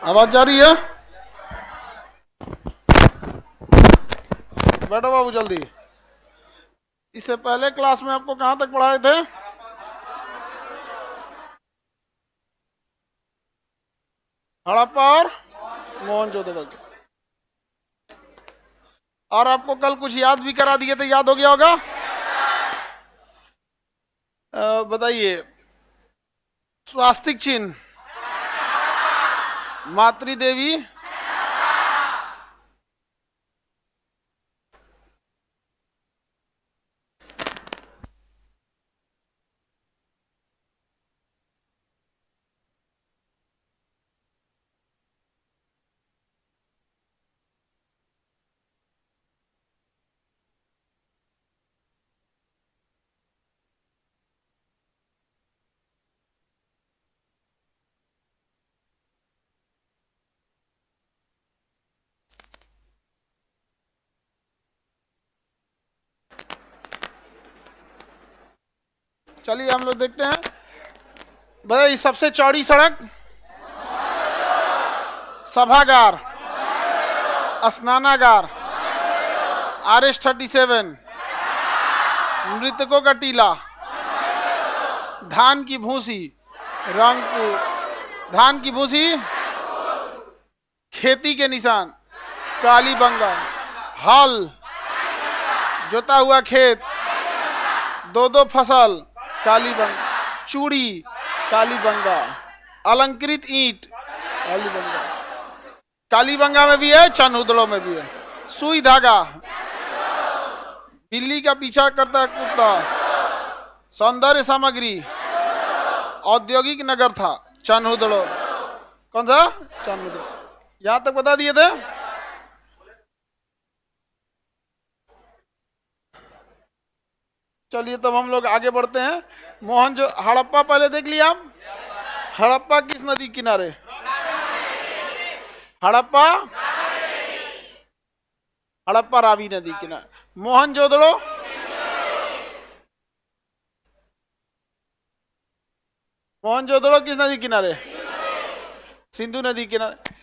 आवाज जा रही है? बैठो बाबू जल्दी। इससे पहले क्लास में आपको कहां तक पढ़ाए थे? हड़प्पा और मोहनजोदड़ो। और आपको कल कुछ याद भी करा दिए थे, याद हो गया होगा। बताइए। स्वास्तिक चिन्ह, मातृ देवी, चलिए हम लोग देखते हैं। बताइए सबसे चौड़ी सड़क, सभागार, स्नानागार, RS-37, मृतकों का टीला, धान की भूसी, रंगपुर, धान की भूसी, खेती के निशान, कालीबंगा, हल, जोता हुआ खेत, दो दो फसल, कालीबंगा, चूड़ी, कालीबंगा, अलंकृत ईंट, कालीबंगा, कालीबंगा में भी है, चनहुदड़ो में भी है। सुई धागा, बिल्ली का पीछा करता है कुत्ता, सौंदर्य सामग्री, औद्योगिक नगर था, चनहुदड़ो। कौन सा? चनहुदड़ो। यहां तक बता दिए थे। चलिए तब हम लोग आगे बढ़ते हैं। हड़प्पा पहले देख लिया हम। हड़प्पा किस नदी किनारे? हड़प्पा, हड़प्पा रावी नदी किनारे। मोहनजोदड़ो, मोहनजोदड़ो किस नदी किनारे? सिंधु नदी किनारे।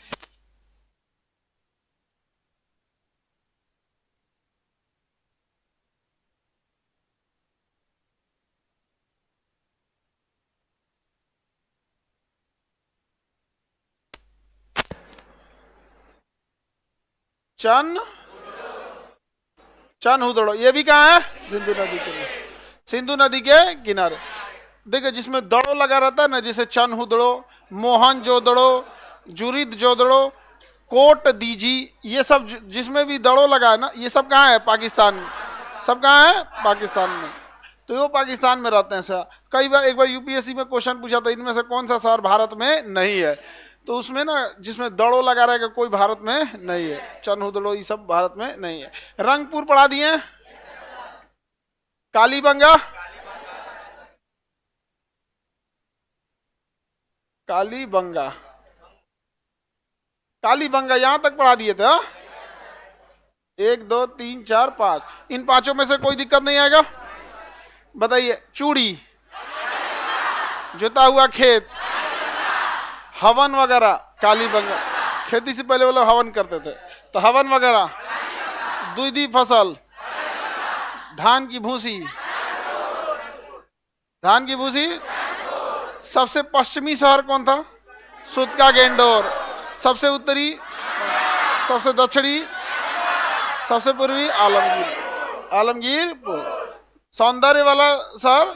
चनहुदड़ो ये भी कहाँ है? सिंधु नदी किनारे। सिंधु नदी के किनारे। देखिए जिसमें दड़ो लगा रहता है ना, जैसे चनहुदड़ो, मोहनजोदड़ो, जुरिद जोदड़ो, कोट दीजी, ये सब जिसमें भी दड़ो लगा है ना, ये सब कहाँ है? पाकिस्तान में। सब कहाँ है? पाकिस्तान में। तो वो पाकिस्तान में रहते हैं सर। कई बार एक बार यूपीएससी में क्वेश्चन पूछा था, इनमें से कौन सा शहर भारत में नहीं है? तो उसमें ना जिसमें दड़ो लगा रहेगा कोई भारत में नहीं है। चनहुदड़ो ये सब भारत में नहीं है। रंगपुर पढ़ा दिए। कालीबंगा, कालीबंगा, कालीबंगा यहां तक पढ़ा दिए थे। 1 2 3 4 5, इन पांचों में से कोई दिक्कत नहीं आएगा। बताइए। चूड़ी, जोता हुआ खेत, हवन वगैरह, कालीबंगा। खेती से पहले वो लोग हवन करते थे, तो हवन वगैरह, दूधी फसल, धान की भूसी, धान की भूसी। सबसे पश्चिमी शहर कौन था? सुतका गेंडोर। सबसे उत्तरी, सबसे दक्षिणी, सबसे पूर्वी, आलमगीर, आलमगीर। सौंदर्य वाला शहर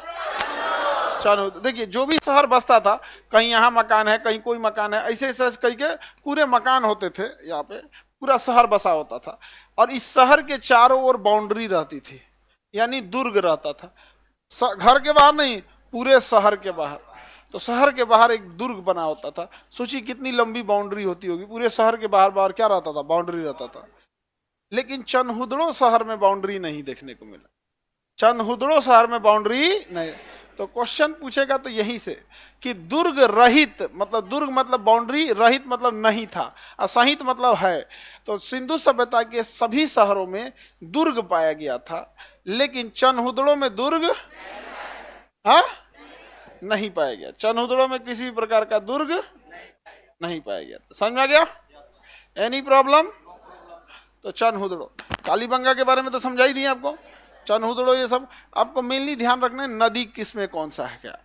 चनहुदड़ो। देखिए जो भी शहर बसता था, कहीं यहाँ मकान है, कहीं कोई मकान है, ऐसे ऐसे कहीं के पूरे मकान होते थे। यहाँ पे पूरा शहर बसा होता था, और इस शहर के चारों ओर बाउंड्री रहती थी, यानी दुर्ग रहता था। घर के बाहर नहीं, पूरे शहर के बाहर। तो शहर के बाहर एक दुर्ग बना होता था। सोचिए कितनी लंबी बाउंड्री होती होगी। पूरे शहर के बाहर बाहर क्या रहता था? बाउंड्री रहता था। लेकिन चनहुदड़ो शहर में बाउंड्री नहीं देखने को मिला। चनहुदड़ो शहर में बाउंड्री नहीं। तो क्वेश्चन पूछेगा तो यहीं से कि दुर्ग रहित, मतलब दुर्ग मतलब बाउंड्री, रहित मतलब नहीं था, असहित मतलब है। तो सिंधु सभ्यता के सभी शहरों में दुर्ग पाया गया था, लेकिन चनहुदड़ो में दुर्ग हाँ नहीं पाया गया। चनहुदड़ो में किसी प्रकार का दुर्ग नहीं पाया गया था। समझ में आ गया? Any problem? तो चनहुदड़ो, कालीबंगा के बारे में तो समझा ही दिए आपको, चनहुदड़ो ये सब आपको मेनली ध्यान रखना है नदी किस में कौन सा है क्या।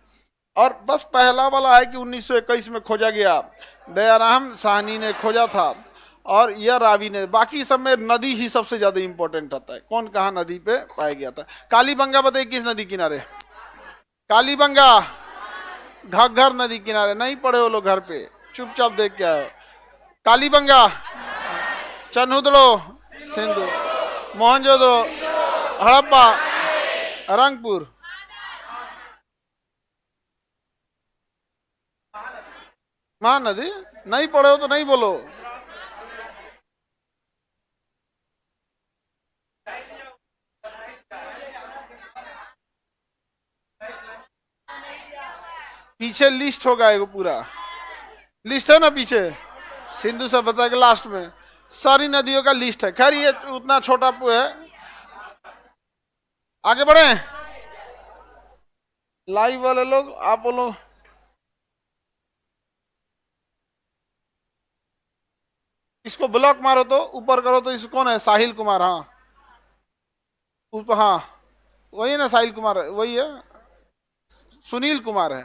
और बस पहला वाला है कि 1921 में खोजा गया, दयाराम साहनी ने खोजा था और यह रावी ने, बाकी सब में नदी ही सबसे ज्यादा इंपॉर्टेंट रहता है, कौन कहाँ नदी पे पाया गया था। कालीबंगा बताइए किस नदी किनारे? कालीबंगा घग्घर नदी किनारे। नहीं पढ़े हो लोग घर पे, चुपचाप देख के आए। कालीबंगा, चनहुदड़ो सिंधु, मोहनजोदड़ो हड़प्पा, रंगपुर, महानदी। नहीं पढ़े हो तो नहीं बोलो। पीछे लिस्ट होगा एगो पूरा, लिस्ट है ना पीछे, सिंधु सभ्यता के लास्ट में सारी नदियों का लिस्ट है। खैर ये उतना छोटा है। आगे बढ़े, लाइव वाले लोग आप बोलो। इसको ब्लॉक मारो तो ऊपर करो तो इसको कौन है? साहिल कुमार। हाँ ऊपर, हाँ वही है ना, साहिल कुमार वही है, सुनील कुमार है।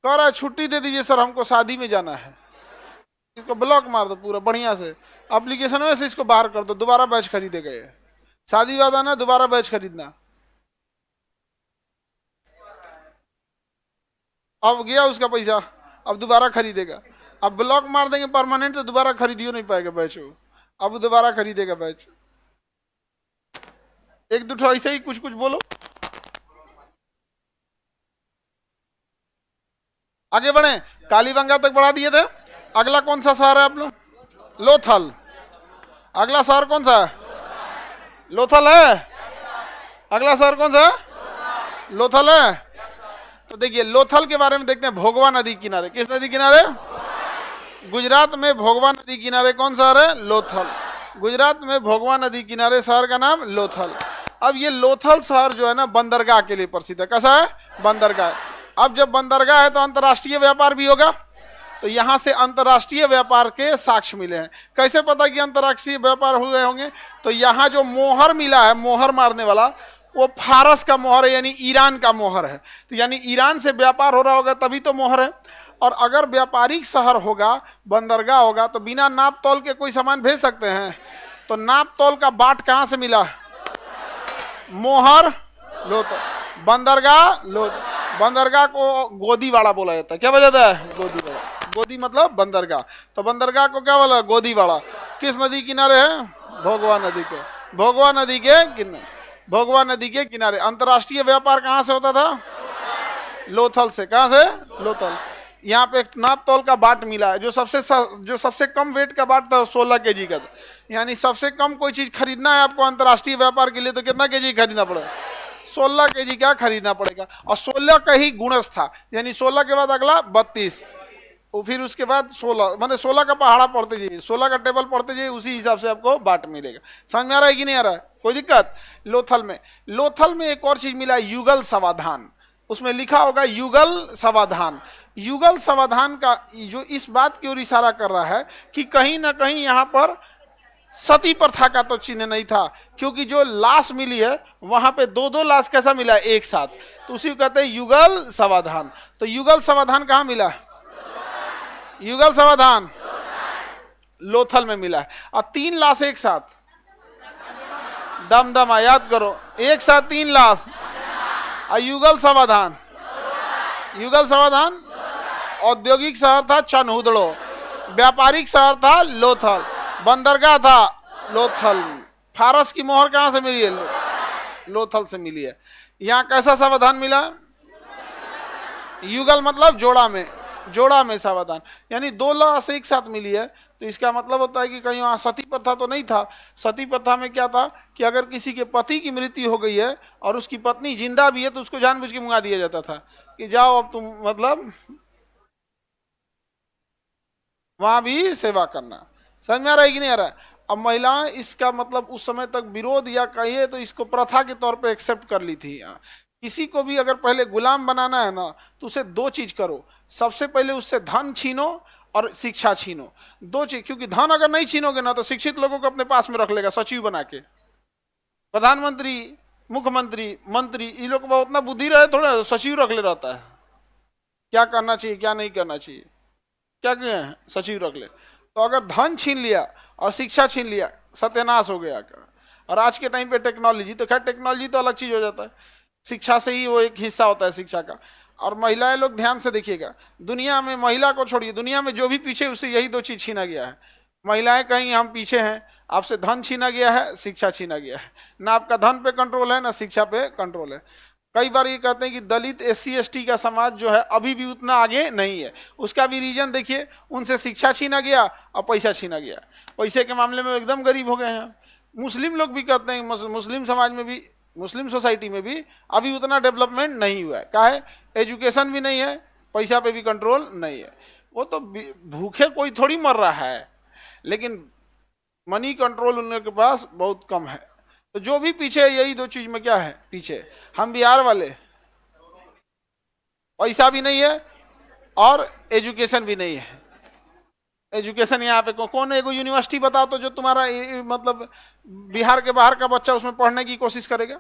कह रहा है छुट्टी दे दीजिए सर, हमको शादी में जाना है। इसको ब्लॉक मार दो पूरा बढ़िया से, एप्लीकेशन में से इसको बाहर कर दो, दोबारा बैच खरीदे गए। शादी वादा ना, दोबारा बैच खरीदना। अब गया उसका पैसा, अब दोबारा खरीदेगा। अब ब्लॉक मार देंगे परमानेंट तो दोबारा खरीदियो नहीं पाएगा बैच वो, अब दोबारा खरीदेगा बैच। एक दो ऐसे ही कुछ कुछ बोलो। आगे बढ़े, कालीबंगा तक बढ़ा दिए थे। अगला कौन सा शहर है आप लोग? लोथल। अगला शहर कौन सा है? लोथल है। अगला शहर कौन सा है? लोथल है। तो देखिए लोथल के बारे में देखते हैं। भोगवा नदी किनारे, किस नदी किनारे? गुजरात में भोगवा नदी किनारे कौन शहर है? लोथल। गुजरात में भोगवा नदी किनारे शहर का नाम लोथल। अब ये लोथल शहर जो है ना बंदरगाह के लिए प्रसिद्ध है। कैसा है? बंदरगाह। अब जब बंदरगाह है तो अंतर्राष्ट्रीय व्यापार भी होगा, तो यहाँ से अंतर्राष्ट्रीय व्यापार के साक्ष्य मिले हैं। कैसे पता कि अंतर्राष्ट्रीय व्यापार हो गए होंगे? तो यहाँ जो मोहर मिला है, मोहर मारने वाला, वो फारस का मोहर है, यानी ईरान का मोहर है। तो यानी ईरान से व्यापार हो रहा होगा तभी तो मोहर है। और अगर व्यापारिक शहर होगा, बंदरगाह होगा, तो बिना नाप तोल के कोई सामान भेज सकते हैं? तो नाप तोल का बाट कहाँ से मिला? मोहर लोथल, बंदरगाह लोथल। बंदरगाह को गोदीवाड़ा बोला जाता है। क्या बोला जाता है? गोदीवाड़ा। गोदी मतलब बंदरगाह, तो बंदरगाह को क्या बोला? गोदीवाड़ा। किस नदी किनारे है? भोगवा नदी के, भोगवा नदी के किनारे, भोगवा नदी के किनारे। अंतर्राष्ट्रीय व्यापार कहाँ से होता था? लोथल से। कहाँ से? लोथल। यहाँ पे एक नाप तोल का बाट मिला है, जो सबसे कम वेट का बाट था 16 केजी का था। यानी सबसे कम कोई चीज खरीदना है आपको अंतर्राष्ट्रीय व्यापार के लिए तो कितना केजी खरीदना पड़ेगा? 16 केजी का खरीदना पड़ेगा। और 16 का ही गुणज था, यानी 16 के बाद अगला 32, फिर उसके बाद 16, माने 16 का पहाड़ा पढ़ते जाइए, 16 का टेबल पढ़ते जाइए, उसी हिसाब से आपको बाट मिलेगा। समझ में आ रहा है कि नहीं आ रहा है? कोई दिक्कत? लोथल में एक और चीज मिला, युगल समाधान। उसमें लिखा होगा युगल समाधान। युगल समाधान का जो इस बात की ओर इशारा कर रहा है कि कहीं ना कहीं यहाँ पर सती प्रथा का तो चिन्ह नहीं था, क्योंकि जो लाश मिली है वहां पे दो दो लाश कैसा मिला? एक साथ, तो उसी को कहते हैं युगल समाधान। तो युगल समाधान कहाँ मिला? युगल समाधान लोथल में मिला है। और 3 लाश एक साथ, दमदमा, याद करो, एक साथ 3 लाश। और युगल समाधान, युगल समाधान औद्योगिक शहर था चनहुदड़ो, व्यापारिक शहर था लोथल, बंदरगाह था लोथल। फारस की मोहर कहाँ से मिली है? लोथल से मिली है। यहाँ कैसा समाधान मिला? युगल मतलब जोड़ा में, जोड़ा में समाधान, यानी 2 लाश एक साथ मिली है। तो इसका मतलब होता है कि कहीं वहाँ सती प्रथा तो नहीं था। सती प्रथा में क्या था कि अगर किसी के पति की मृत्यु हो गई है और उसकी पत्नी जिंदा भी है तो उसको जानबूझ के मुंगा दिया जाता था कि जाओ अब तुम मतलब वहां भी सेवा करना। समझ में आ रहा है कि नहीं आ रहा है? अब महिलाएं इसका मतलब उस समय तक विरोध या कहिए तो इसको प्रथा के तौर पे एक्सेप्ट कर ली थी। किसी को भी अगर पहले गुलाम बनाना है ना तो उसे 2 चीज करो, सबसे पहले उससे धन छीनो और शिक्षा छीनो, दो चीज। क्योंकि धन अगर नहीं छीनोगे ना तो शिक्षित लोगों को अपने पास में रख लेगा सचिव बना के। प्रधानमंत्री, मुख्यमंत्री, मंत्री, इन लोग को उतना बुद्धि रहे थोड़ा सचिव रख ले रहता है, क्या करना चाहिए क्या नहीं करना चाहिए, क्या किए हैं, सचिव रख ले। तो अगर धन छीन लिया और शिक्षा छीन लिया, सत्यानाश हो गया। और आज के टाइम पे टेक्नोलॉजी, तो खैर टेक्नोलॉजी तो अलग चीज हो जाता है, शिक्षा से ही वो एक हिस्सा होता है शिक्षा का। और महिलाएं लोग ध्यान से देखिएगा, दुनिया में महिला को छोड़िए, दुनिया में जो भी पीछे उससे यही दो चीज छीना गया है। महिलाएं कहीं हम पीछे हैं, आपसे धन छीना गया है, शिक्षा छीना गया है। ना आपका धन पे कंट्रोल है ना शिक्षा पे कंट्रोल है। कई बार ये कहते हैं कि दलित SC ST का समाज जो है अभी भी उतना आगे नहीं है। उसका भी रीजन देखिए, उनसे शिक्षा छीना गया और पैसा छीना गया। पैसे के मामले में एकदम गरीब हो गए हैं। मुस्लिम लोग भी कहते हैं, मुस्लिम समाज में भी, मुस्लिम सोसाइटी में भी अभी उतना डेवलपमेंट नहीं हुआ है। क्या है, एजुकेशन भी नहीं है, पैसा पे भी कंट्रोल नहीं है। वो तो भूखे कोई थोड़ी मर रहा है, लेकिन मनी कंट्रोल उनके पास बहुत कम है। तो जो भी पीछे है, यही दो चीज में क्या है पीछे। हम बिहार वाले, पैसा भी नहीं है और एजुकेशन भी नहीं है। एजुकेशन यहाँ पे कौन एगो यूनिवर्सिटी बताओ तो जो तुम्हारा मतलब बिहार के बाहर का बच्चा उसमें पढ़ने की कोशिश करेगा।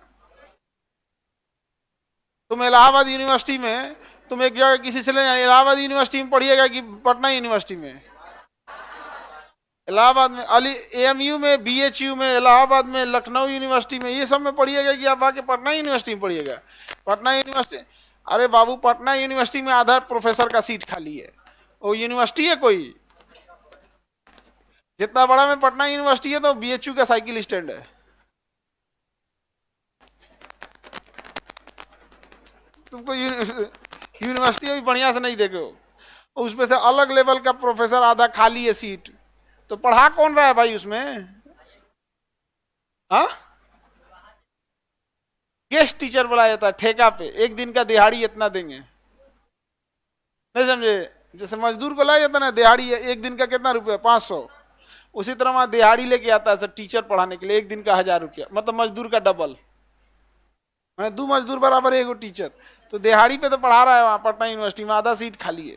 तुम इलाहाबाद यूनिवर्सिटी में, तुम एक जगह किसी से ले इलाहाबाद यूनिवर्सिटी में पढ़िएगा कि पटना यूनिवर्सिटी में? इलाहाबाद में, AMU में, BHU में, इलाहाबाद में, लखनऊ यूनिवर्सिटी में, ये सब में पढ़िएगा कि आप आके पटना यूनिवर्सिटी में पढ़िएगा? पटना यूनिवर्सिटी, अरे बाबू पटना यूनिवर्सिटी में आधा प्रोफेसर का सीट खाली है। वो यूनिवर्सिटी है कोई? जितना बड़ा में पटना यूनिवर्सिटी है तो BHU का साइकिल स्टैंड है। तुमको यूनिवर्सिटी अभी बढ़िया से नहीं देखे हो, उसमें से अलग लेवल का प्रोफेसर आधा खाली है सीट। तो पढ़ा कौन रहा है भाई उसमें? हाँ, गेस्ट टीचर बुलाया जाता है ठेका पे, एक दिन का दिहाड़ी इतना देंगे, नहीं समझे? जैसे मजदूर को लाया जाता है ना दिहाड़ी, एक दिन का कितना रुपया, 500। उसी तरह वहां दिहाड़ी लेके आता है सर टीचर पढ़ाने के लिए, एक दिन का 1000 रुपया, मतलब मजदूर का डबल, मैंने 2 मजदूर बराबर है एगो टीचर। तो दिहाड़ी पे तो पढ़ा रहा है वहाँ पटना यूनिवर्सिटी में, आधा सीट खाली है,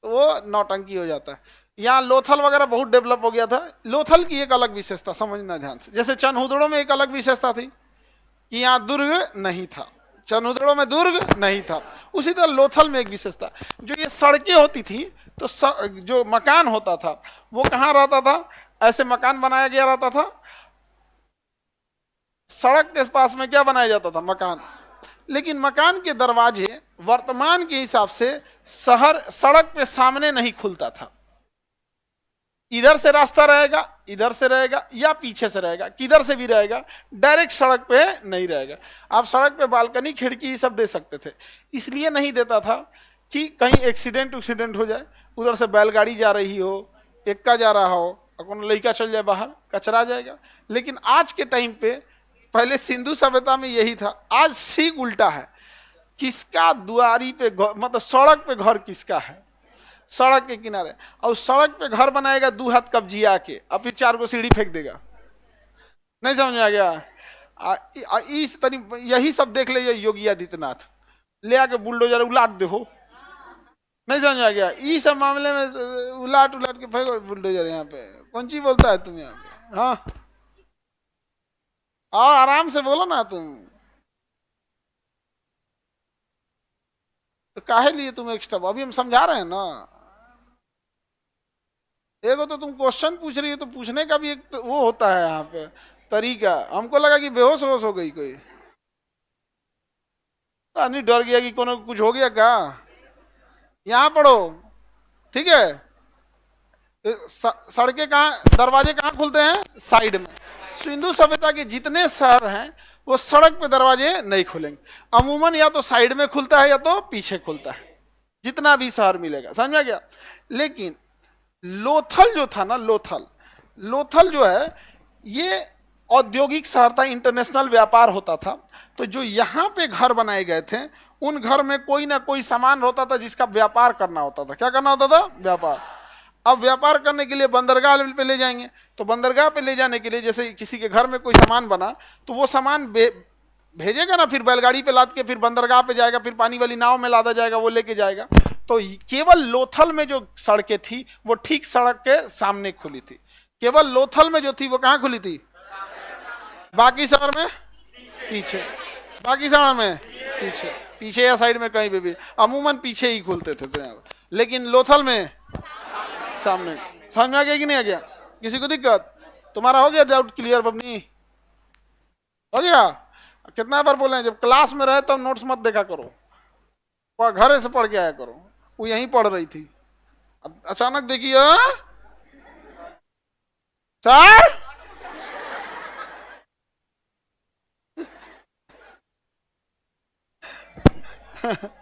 तो वो नौटंकी हो जाता है। यहाँ लोथल वगैरह बहुत डेवलप हो गया था। लोथल की एक अलग विशेषता समझना ध्यान से, जैसे चनहुदड़ो में एक अलग विशेषता थी कि यहाँ दुर्ग नहीं था, चनहुदड़ो में दुर्ग नहीं था। उसी तरह लोथल में एक विशेषता, जो ये सड़कें होती थी तो जो मकान होता था वो कहाँ रहता था, ऐसे मकान बनाया गया रहता था। सड़क के पास में क्या बनाया जाता था, मकान। लेकिन मकान के दरवाजे वर्तमान के हिसाब से शहर सड़क पे सामने नहीं खुलता था। इधर से रास्ता रहेगा, इधर से रहेगा या पीछे से रहेगा, किधर से भी रहेगा, डायरेक्ट सड़क पे नहीं रहेगा। आप सड़क पे बालकनी खिड़की सब दे सकते थे। इसलिए नहीं देता था कि कहीं एक्सीडेंट हो जाए, उधर से बैलगाड़ी जा रही हो, एक्का जा रहा हो, कौन लड़का चल जाए बाहर, कचरा जाएगा। लेकिन आज के टाइम पे, पहले सिंधु सभ्यता में यही था, आज ठीक उल्टा है। किसका दुआरी पे मतलब सड़क पे घर किसका है, सड़क के किनारे, और सड़क पे घर बनाएगा 2 हाथ कब्जिया के, और फिर 4 गो सीढ़ी फेंक देगा। नहीं समझ में आ गया? इस तरीके यही सब देख ले योगी आदित्यनाथ, ले आके बुलडोजर उलाट दे हो। नहीं समझ में आ गया? इस सब मामले में उलाट के फेंको बुलडोजर। यहाँ पे कौन सी बोलता है तुम यहाँ पे? हाँ, और आराम से बोलो ना तुम। तो काहे लिए तुम एक्स्ट्रा? अभी हम समझा रहे हैं ना। एगो तो तुम क्वेश्चन पूछ रही है, तो पूछने का भी एक तो वो होता है यहाँ पे तरीका। हमको लगा कि बेहोश होश हो गई कोई, नहीं डर गया कि कोनो कुछ हो गया क्या। यहाँ पढ़ो, ठीक है? सड़कें कहाँ, दरवाजे कहाँ खुलते हैं? साइड में। सिंधु सभ्यता के जितने शहर हैं वो सड़क पे दरवाजे नहीं खुलेंगे, अमूमन या तो साइड में खुलता है या तो पीछे खुलता है, जितना भी शहर मिलेगा। समझा गया? लेकिन लोथल जो था ना, लोथल जो है ये औद्योगिक शहर था, इंटरनेशनल व्यापार होता था। तो जो यहाँ पे घर बनाए गए थे, उन घर में कोई ना कोई सामान होता था जिसका व्यापार करना होता था। क्या करना होता था? व्यापार। अब व्यापार करने के लिए बंदरगाह पे ले जाएंगे, तो बंदरगाह पे ले जाने के लिए जैसे किसी के घर में कोई सामान बना तो वो सामान भेजेगा ना, फिर बैलगाड़ी पे लाद के फिर बंदरगाह पे जाएगा, फिर पानी वाली नाव में लादा जाएगा, वो लेके जाएगा। तो केवल लोथल में जो सड़कें थी वो ठीक सड़क के सामने खुली थी, केवल लोथल में जो थी वो कहाँ खुली थी, बाकी शहर में पीछे, बाकी शहर में पीछे, पीछे या साइड में कहीं पे भी, अमूमन पीछे ही खुलते थे, लेकिन लोथल में सामने। समझ में आ गया कि नहीं आ गया? किसी को दिक्कत? तुम्हारा हो गया डाउट क्लियर बबनी? हो गया? कितना बार बोले जब क्लास में रहे तब तो नोट्स मत देखा करो, घर से पढ़ के आया करो। वो यहीं पढ़ रही थी, अब अचानक देखिए सर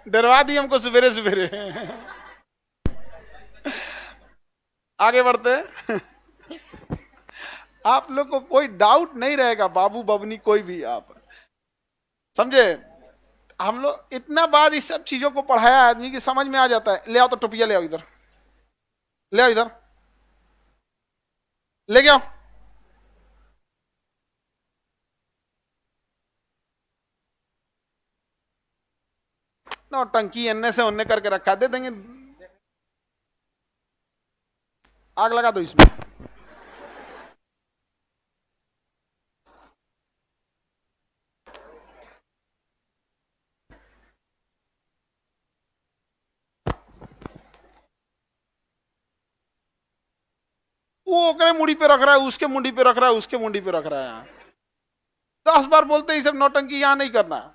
डरवा दी हमको सवेरे सवेरे। आगे बढ़ते। आप लोग को कोई डाउट नहीं रहेगा, बाबू बबनी कोई भी, आप समझे? हम लोग इतना बार इस सब चीजों को पढ़ाया, आदमी की समझ में आ जाता है। ले आओ तो टोपिया ले आओ इधर, ले आओ इधर, ले आओ। ना टंकी अन्ने से उन्ने करके रखा, दे देंगे, आग लगा दो इसमें। वो ओकरे मुड़ी पे रख रहा है, उसके मुंडी पे रख रहा है, उसके मुंडी पे रख रहा है। 10 बार बोलते ही सब नौटंकी यहां नहीं करना,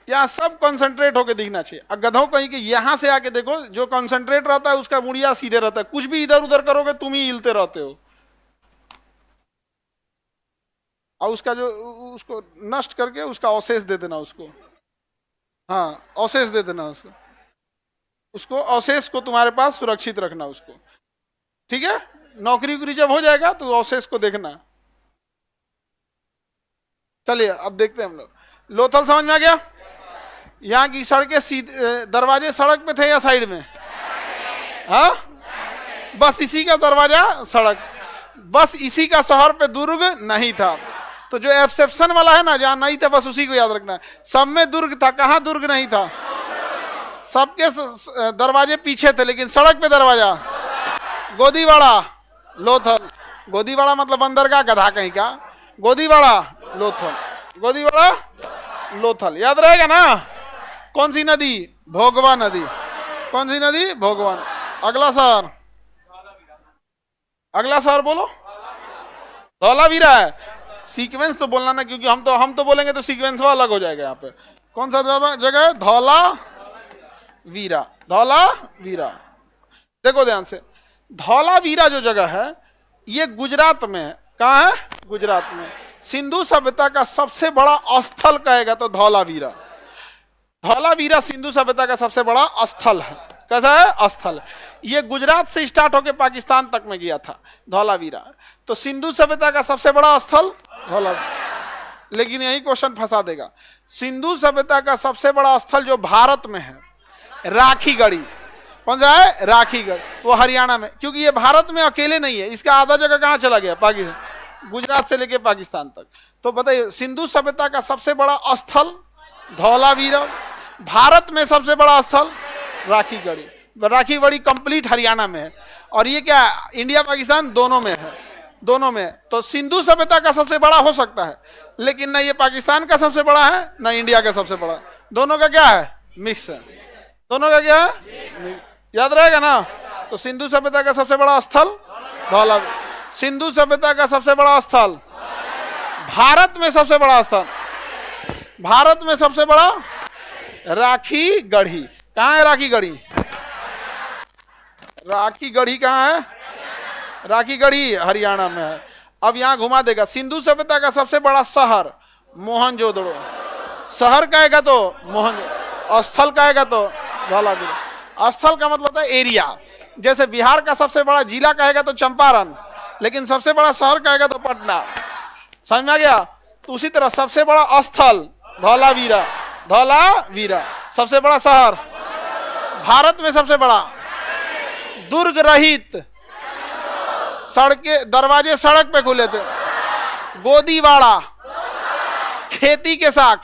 यहाँ सब कंसंट्रेट होके दिखना चाहिए। अब गधों कहीं कि यहां से आके देखो, जो कंसंट्रेट रहता है उसका मुड़िया सीधे रहता है, कुछ भी इधर उधर करोगे तुम ही हिलते रहते हो। और उसका जो, उसको नष्ट करके उसका अवशेष दे देना उसको, हाँ अवशेष दे देना उसको, उसको अवशेष को तुम्हारे पास सुरक्षित रखना उसको, ठीक है? नौकरी उकरी जब हो जाएगा तो अवशेष को देखना। चलिए अब देखते हैं हम लोग। लोथल समझ में आ गया? यहाँ की सड़कें सीधे, दरवाजे सड़क पे थे या साइड में? हाँ, बस इसी का दरवाजा सड़क, बस इसी का शहर पे दुर्ग नहीं था। तो जो एक्सेप्शन वाला है ना, जहां नहीं था बस उसी को याद रखना है। सब में दुर्ग था, कहां दुर्ग नहीं था? सबके दरवाजे पीछे थे लेकिन सड़क पे दरवाजा। गोदीवाड़ा लोथल, गोदीवाड़ा मतलब अंदर का गधा कहीं का, गोदीवाड़ा लोथल, गोदीवाड़ा लोथल, याद रहेगा ना? कौन सी नदी? भोगवा नदी। कौन सी नदी? भोगवा। अगला शहर, अगला शहर बोलो। धौलावीरा है। सीक्वेंस तो बोलना ना, क्योंकि हम तो बोलेंगे तो सीक्वेंस अलग हो जाएगा। यहाँ पे कौन सा जगह है? धौलावीरा, धौलावीरा। देखो ध्यान से, धौलावीरा जो जगह है ये गुजरात में है। कहाँ है? गुजरात में। सिंधु सभ्यता का सबसे बड़ा स्थल कहेगा तो धौलावीरा। धौलावीरा सिंधु सभ्यता का सबसे बड़ा स्थल है। कैसा है? स्थल। ये गुजरात से स्टार्ट होकर पाकिस्तान तक में गया था धौलावीरा। तो सिंधु सभ्यता का सबसे बड़ा स्थल धौलावीरा। लेकिन यही क्वेश्चन फंसा देगा। सिंधु सभ्यता का सबसे बड़ा स्थल जो भारत में है, राखीगढ़ी। कौन सा है? राखीगढ़। वो हरियाणा में, क्योंकि ये भारत में अकेले नहीं है, इसका आधा जगह कहाँ चला गया? पाकिस्तान, गुजरात से लेके पाकिस्तान तक। तो बताइए, सिंधु सभ्यता का सबसे बड़ा स्थल धौलावीरा, भारत में सबसे बड़ा स्थल राखीगढ़ी। राखीगढ़ी कंप्लीट हरियाणा में है। और ये क्या, इंडिया पाकिस्तान दोनों में है, दोनों में। तो सिंधु सभ्यता का सबसे बड़ा हो सकता है, लेकिन ना ये पाकिस्तान का सबसे बड़ा है ना इंडिया का सबसे बड़ा। दोनों का क्या है? मिक्स है। दोनों का क्या है? याद रहेगा ना? तो सिंधु सभ्यता का सबसे बड़ा स्थल धौलावीरा। सिंधु सभ्यता का सबसे बड़ा स्थल, भारत में सबसे बड़ा स्थल, भारत में सबसे बड़ा राखीगढ़ी। कहाँ है राखीगढ़ी? राखीगढ़ी कहाँ है? राखीगढ़ी हरियाणा में है। अब यहाँ घुमा देगा। सिंधु सभ्यता का सबसे बड़ा शहर मोहनजोदड़ो। शहर कहेगा तो मोहनजोदड़ो, स्थल कहेगा तो धौलावीरा। स्थल का मतलब होता है एरिया। जैसे बिहार का सबसे बड़ा जिला कहेगा तो चंपारण, लेकिन सबसे बड़ा शहर कहेगा तो पटना। समझ में आ गया? तो उसी तरह सबसे बड़ा स्थल धौलावीरा, धौलावीरा। सबसे बड़ा शहर भारत में सबसे बड़ा, दुर्ग रहित, सड़कें, दरवाजे सड़क पे खुले थे। गोदीवाड़ा, खेती के साथ,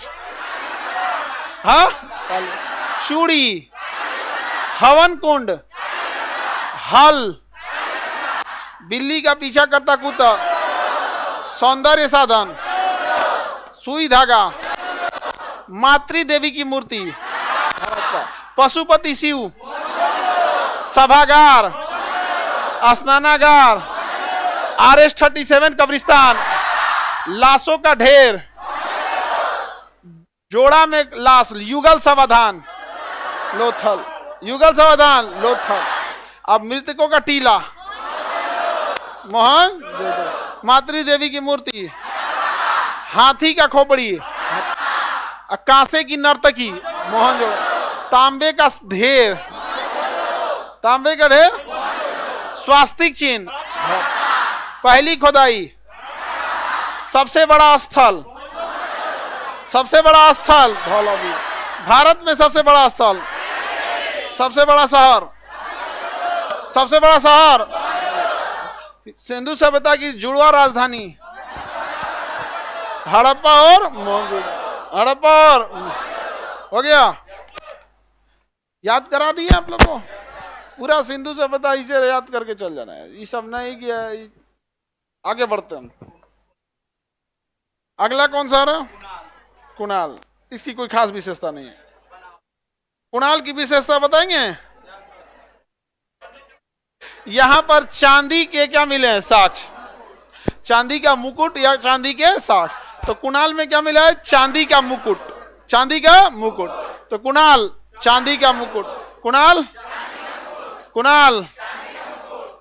हाँ, चूड़ी, हवन कुंड, हल, बिल्ली का पीछा करता कुत्ता, सौंदर्य साधन, सुई धागा, मातृ देवी की मूर्ति, पशुपति शिव, सभागार, स्नानागार, RS-37 कब्रिस्तान, लाशों का ढेर, जोड़ा में लाश, युगल समाधान, लोथल, युगल समाधान, लोथल। अब मृतकों का टीला, मोहन, मातृ देवी की मूर्ति, हाथी का खोपड़ी, कांसे की नर्तकी, मोहन जो, तांबे का ढेर, तांबे का ढेर, स्वास्तिक चिन्ह, पहली खुदाई, सबसे बड़ा स्थल, सबसे बड़ा स्थल, भारत में सबसे बड़ा स्थल, सबसे बड़ा शहर, सबसे बड़ा शहर, सिंधु सभ्यता की जुड़वा राजधानी, हड़प्पा और हड़प्पा और हो गया। याद करा दिया आप लोगों को, पूरा सिंधु सभ्यता इसे याद करके चल जाना है, ये सब नहीं किया। आगे बढ़ते हम। अगला कौन सा रहा? कुणाल। इसकी कोई खास विशेषता नहीं है। कुणाल की विशेषता बताएंगे? यहां पर चांदी के क्या मिले हैं? साक्ष्य, चांदी का मुकुट या चांदी के साक्ष्य। तो कुणाल में क्या मिला है? चांदी का मुकुट, चांदी का मुकुट। तो कुणाल चांदी का मुकुट, कुणाल, कुणाल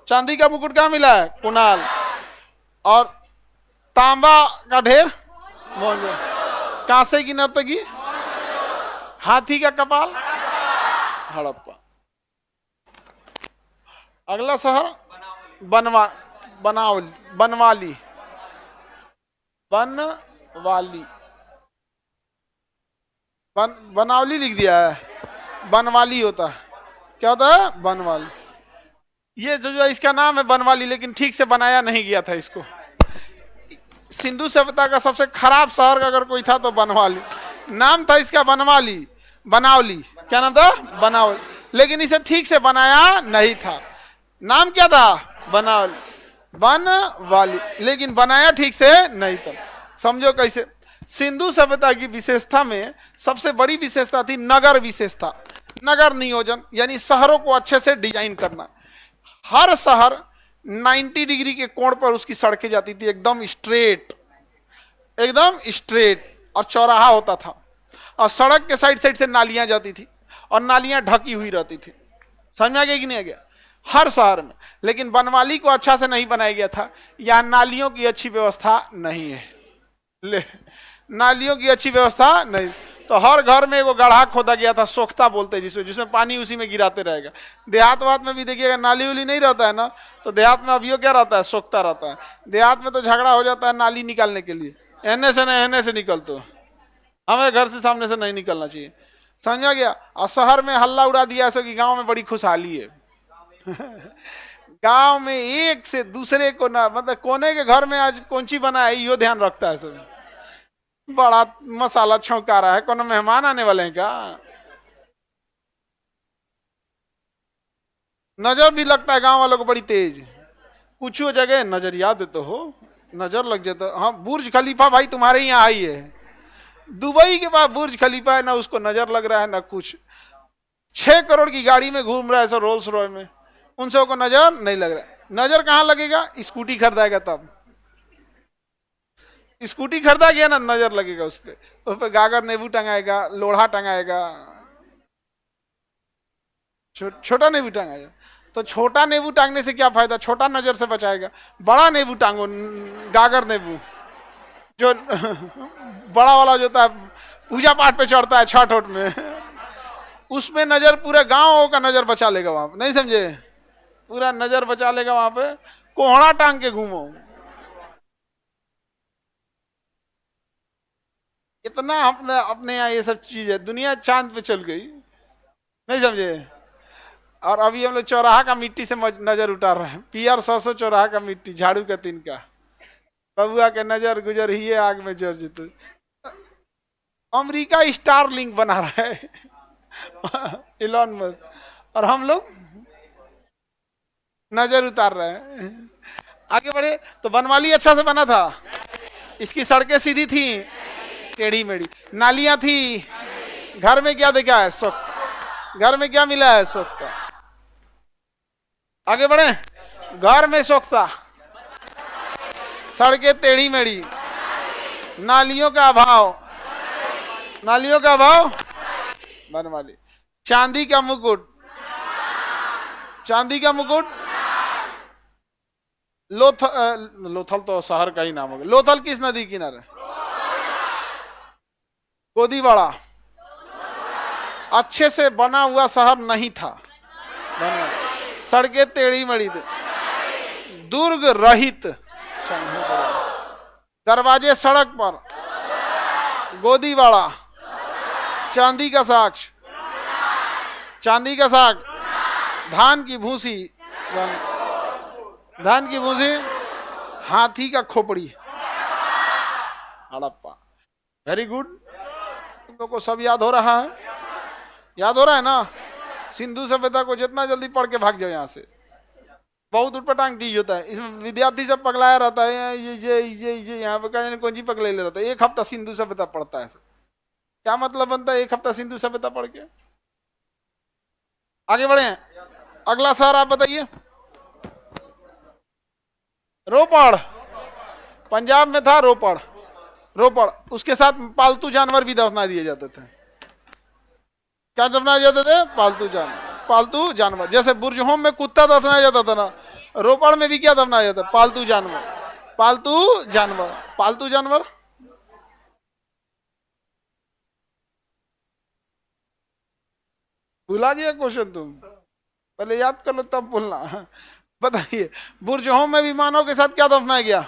चांदी का मुकुट क्या मिला है? कुणाल। और तांबा का ढेर, कांसे की नर्तकी, हाथी का कपाल, हड़प्पा। अगला शहर बनवाली, बनवाली, बनावली लिख दिया है, बनवाली होता है। क्या होता है? बनवाली। ये जो इसका नाम है बनवाली, लेकिन ठीक से बनाया नहीं गया था इसको। सिंधु सभ्यता का सबसे खराब शहर अगर कोई था तो बनवाली। नाम था इसका बनवाली, बनावली। क्या नाम था? बनावली। लेकिन इसे ठीक से बनाया नहीं था। नाम क्या था? बनावली, बनवाली, लेकिन बनाया ठीक से नहीं था। समझो कैसे। सिंधु सभ्यता की विशेषता में सबसे बड़ी विशेषता थी नगर विशेषता, नगर नियोजन, यानी शहरों को अच्छे से डिजाइन करना। हर शहर 90 डिग्री के कोण पर उसकी सड़कें जाती थी, एकदम स्ट्रेट, एकदम स्ट्रेट, और चौराहा होता था। और सड़क के साइड साइड से नालियां जाती थी, और नालियां ढकी हुई रहती थी। समझ में आ गया कि नहीं आ गया? हर शहर में। लेकिन बनवाली को अच्छा से नहीं बनाया गया था। यहाँ नालियों की अच्छी व्यवस्था नहीं है, ले नालियों की अच्छी व्यवस्था नहीं। तो हर घर में एगो गड्ढा खोदा गया था, सोख्ता बोलते हैं जिसमें पानी उसी में गिराते रहेगा। देहात वात में भी देखिएगा नाली उली नहीं रहता है ना, तो देहात में अभियो क्या रहता है? सोख्ता रहता है। देहात में तो झगड़ा हो जाता है नाली निकालने के लिए, एने से नहीं एने से निकल, तो हमें घर से सामने से नहीं निकलना चाहिए। समझा गया? और शहर में हल्ला उड़ा दिया ऐसा कि गाँव में बड़ी खुशहाली है। गांव में एक से दूसरे को ना, मतलब कोने के घर में आज कौन सी बना है यो ध्यान रखता है सब। बड़ा मसाला छौंका रहा है, कोनो मेहमान आने वाले हैं क्या? नजर भी लगता है गांव वालों को बड़ी तेज। कुछ जगह नजर याद तो हो, नजर लग जाता। हाँ, बुर्ज खलीफा भाई तुम्हारे यहाँ आई है। दुबई के बाद बुर्ज खलीफा है ना, उसको नजर लग रहा है ना कुछ। 6 करोड़ की गाड़ी में घूम रहा है सो, रोल्स रॉय में, उनसे को नजर नहीं लग रहा। नजर कहां लगेगा? स्कूटी खरीदाएगा तब। स्कूटी खरीदा गया ना, नजर लगेगा उस पे गागर नींबू टंगाएगा, लोढ़ा टंगाएगा, छोटा नींबू टंगाएगा। तो छोटा नींबू टांगने से क्या फायदा? छोटा नजर से बचाएगा। बड़ा नींबू टांगो, गागर नींबू, जो बड़ा वाला जो होता है पूजा पाठ पे चढ़ता है छठ ओठ में, उसमें नजर पूरा गांव का नजर बचा लेगा। वहां पे नहीं समझे? पूरा नजर बचा लेगा। वहां पे कोहड़ा टांग के घूमो। इतना अपने यहाँ ये सब चीज है। दुनिया चांद पे चल गई, नहीं समझे? और अभी हम लोग चौराहा का मिट्टी से नजर उतार रहे हैं। PR-100 चौराहा का मिट्टी, झाड़ू का तिनका, बबुआ के नजर गुजर ही है आग में जर जीते। अमेरिका स्टार लिंक बना रहा है इलॉन मस्क, और हम लोग नजर उतार रहे हैं। आगे बढ़े तो बनवाली अच्छा से बना था, इसकी सड़कें सीधी थी, टेढ़ी मेढ़ी, नालियां थी, घर में क्या देखा है? सुख। घर में क्या मिला है? सुख। आगे बढ़े, घर में सुख था, सड़कें टेढ़ी मेढ़ी, नालियों का अभाव, नालियों का अभाव, बनवाली। चांदी का मुकुट, चांदी का मुकुट, लोथल तो शहर का ही नाम हो गया। लोथल किस नदी किनारे? गोदीवाड़ा। अच्छे से बना हुआ शहर नहीं था, सड़कें टेढ़ी मेढ़ी थी, दुर्ग रहित, दरवाजे सड़क पर, गोदीवाड़ा, चांदी का साक्ष, चांदी का साक्ष, धान की भूसी, धान की भूसी, हाथी का खोपड़ी। हड़प्पा। वेरी गुड, तुम लोग को सब याद हो रहा है? याद हो रहा है ना? सिंधु सभ्यता को जितना जल्दी पढ़ के भाग जाओ यहाँ से, बहुत उठपटांग चीज होता है। इसमें विद्यार्थी सब पगलाया रहता है, ये यहाँ पे कहीं कौन जी पगले रहता है। एक हफ्ता सिंधु सभ्यता पढ़ता है, क्या मतलब बनता है एक हफ्ता सिंधु सभ्यता पढ़ के? आगे बढ़े, अगला शहर आप बताइए। रोपड़। पंजाब में था रोपड़। रोपड़, उसके साथ पालतू जानवर भी दफना दिए जाते थे। क्या दफनाए जाते थे? पालतू जानवर। पालतू जानवर, जैसे बुर्ज होम में कुत्ता दफनाया जाता था ना, रोपड़ में भी क्या दफनाया जाता है? पालतू जानवर। पालतू जानवर, पालतू जानवर। भुला गया क्वेश्चन तुम? पहले याद कर लो तब बोलना। बताइए, बुर्ज होम में भी मानव के साथ क्या दफनाया गया?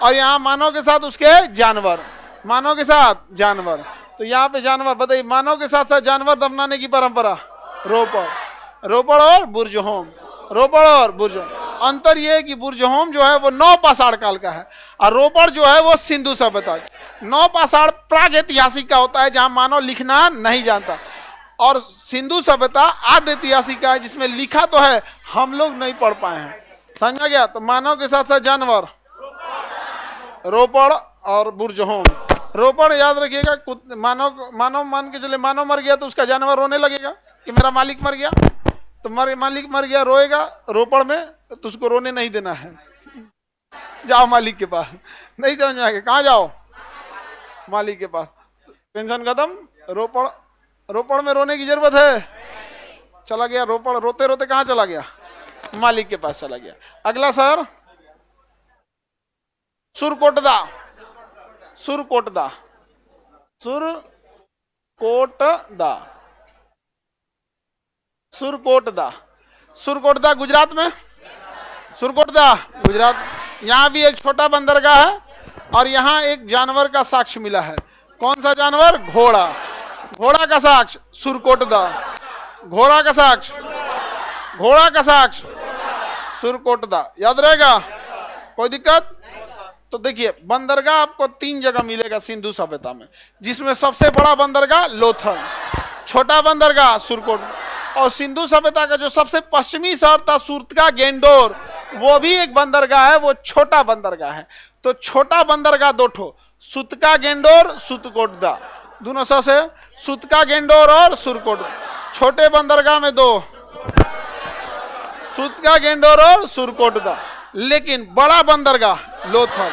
और यहाँ मानव के साथ उसके जानवर, मानव के साथ जानवर। तो यहाँ पे जानवर, बताइए, मानव के साथ साथ जानवर दफनाने की परंपरा। रोपड़, रोपड़ और बुर्ज होम, रोपड़ और बुर्ज होम। अंतर यह है कि बुर्ज होम जो है वो नौ पाषाण काल का है, और रोपड़ जो है वो सिंधु सभ्यता। नौ पाषाण प्रागैतिहासिक का होता है, जहां मानव लिखना नहीं जानता, और सिंधु सभ्यता आद्य ऐतिहासिक का है, जिसमें लिखा तो है, हम लोग नहीं पढ़ पाए हैं। समझा गया? तो मानव के साथ साथ जानवर, रोपड़ और बुर्ज होम। रोपड़ याद रखिएगा, मानव मानव मान के चले, मानव मर गया तो उसका जानवर रोने लगेगा कि मेरा मालिक मर गया, तो मालिक मर गया रोएगा रोपड़ में, तो उसको रोने नहीं देना है। जाओ मालिक के पास। नहीं समझ में आएगा, कहाँ जाओ? मालिक के पास। टेंशन खत्म। रोपड़, रोपड़ में रोने की जरूरत है? चला गया रोपड़, रोते रोते कहाँ चला गया? मालिक के पास चला गया। अगला शहर सुरकोटदा। सुरकोटदा, सुरकोटदा, सुरकोटदा, सुरकोटदा गुजरात में। सुरकोटदा गुजरात। यहाँ भी एक छोटा बंदरगाह है, और यहाँ एक जानवर का साक्ष्य मिला है। कौन सा जानवर? घोड़ा। घोड़ा का साक्ष्य सुरकोटदा। घोड़ा का साक्ष्य, घोड़ा का साक्ष्य सुरकोटदा। याद रहेगा? कोई दिक्कत? तो देखिए, बंदरगाह आपको 3 जगह मिलेगा सिंधु सभ्यता में, जिसमें सबसे बड़ा बंदरगाह लोथल, छोटा बंदरगाह सुरकोट, और सिंधु सभ्यता का जो सबसे पश्चिमी शहर था सूरतका गेंडोर, वो भी एक बंदरगाह है, वो छोटा बंदरगाह है। तो छोटा बंदरगाह 2 ठो, सूरतका गेंडोर, सुरकोटदा, दोनों शह से, सूरतका गेंडोर और सुरकोट। छोटे बंदरगाह में 2, सूरतका गेंडोर और सुरकोटदा। लेकिन बड़ा बंदरगाह लोथल।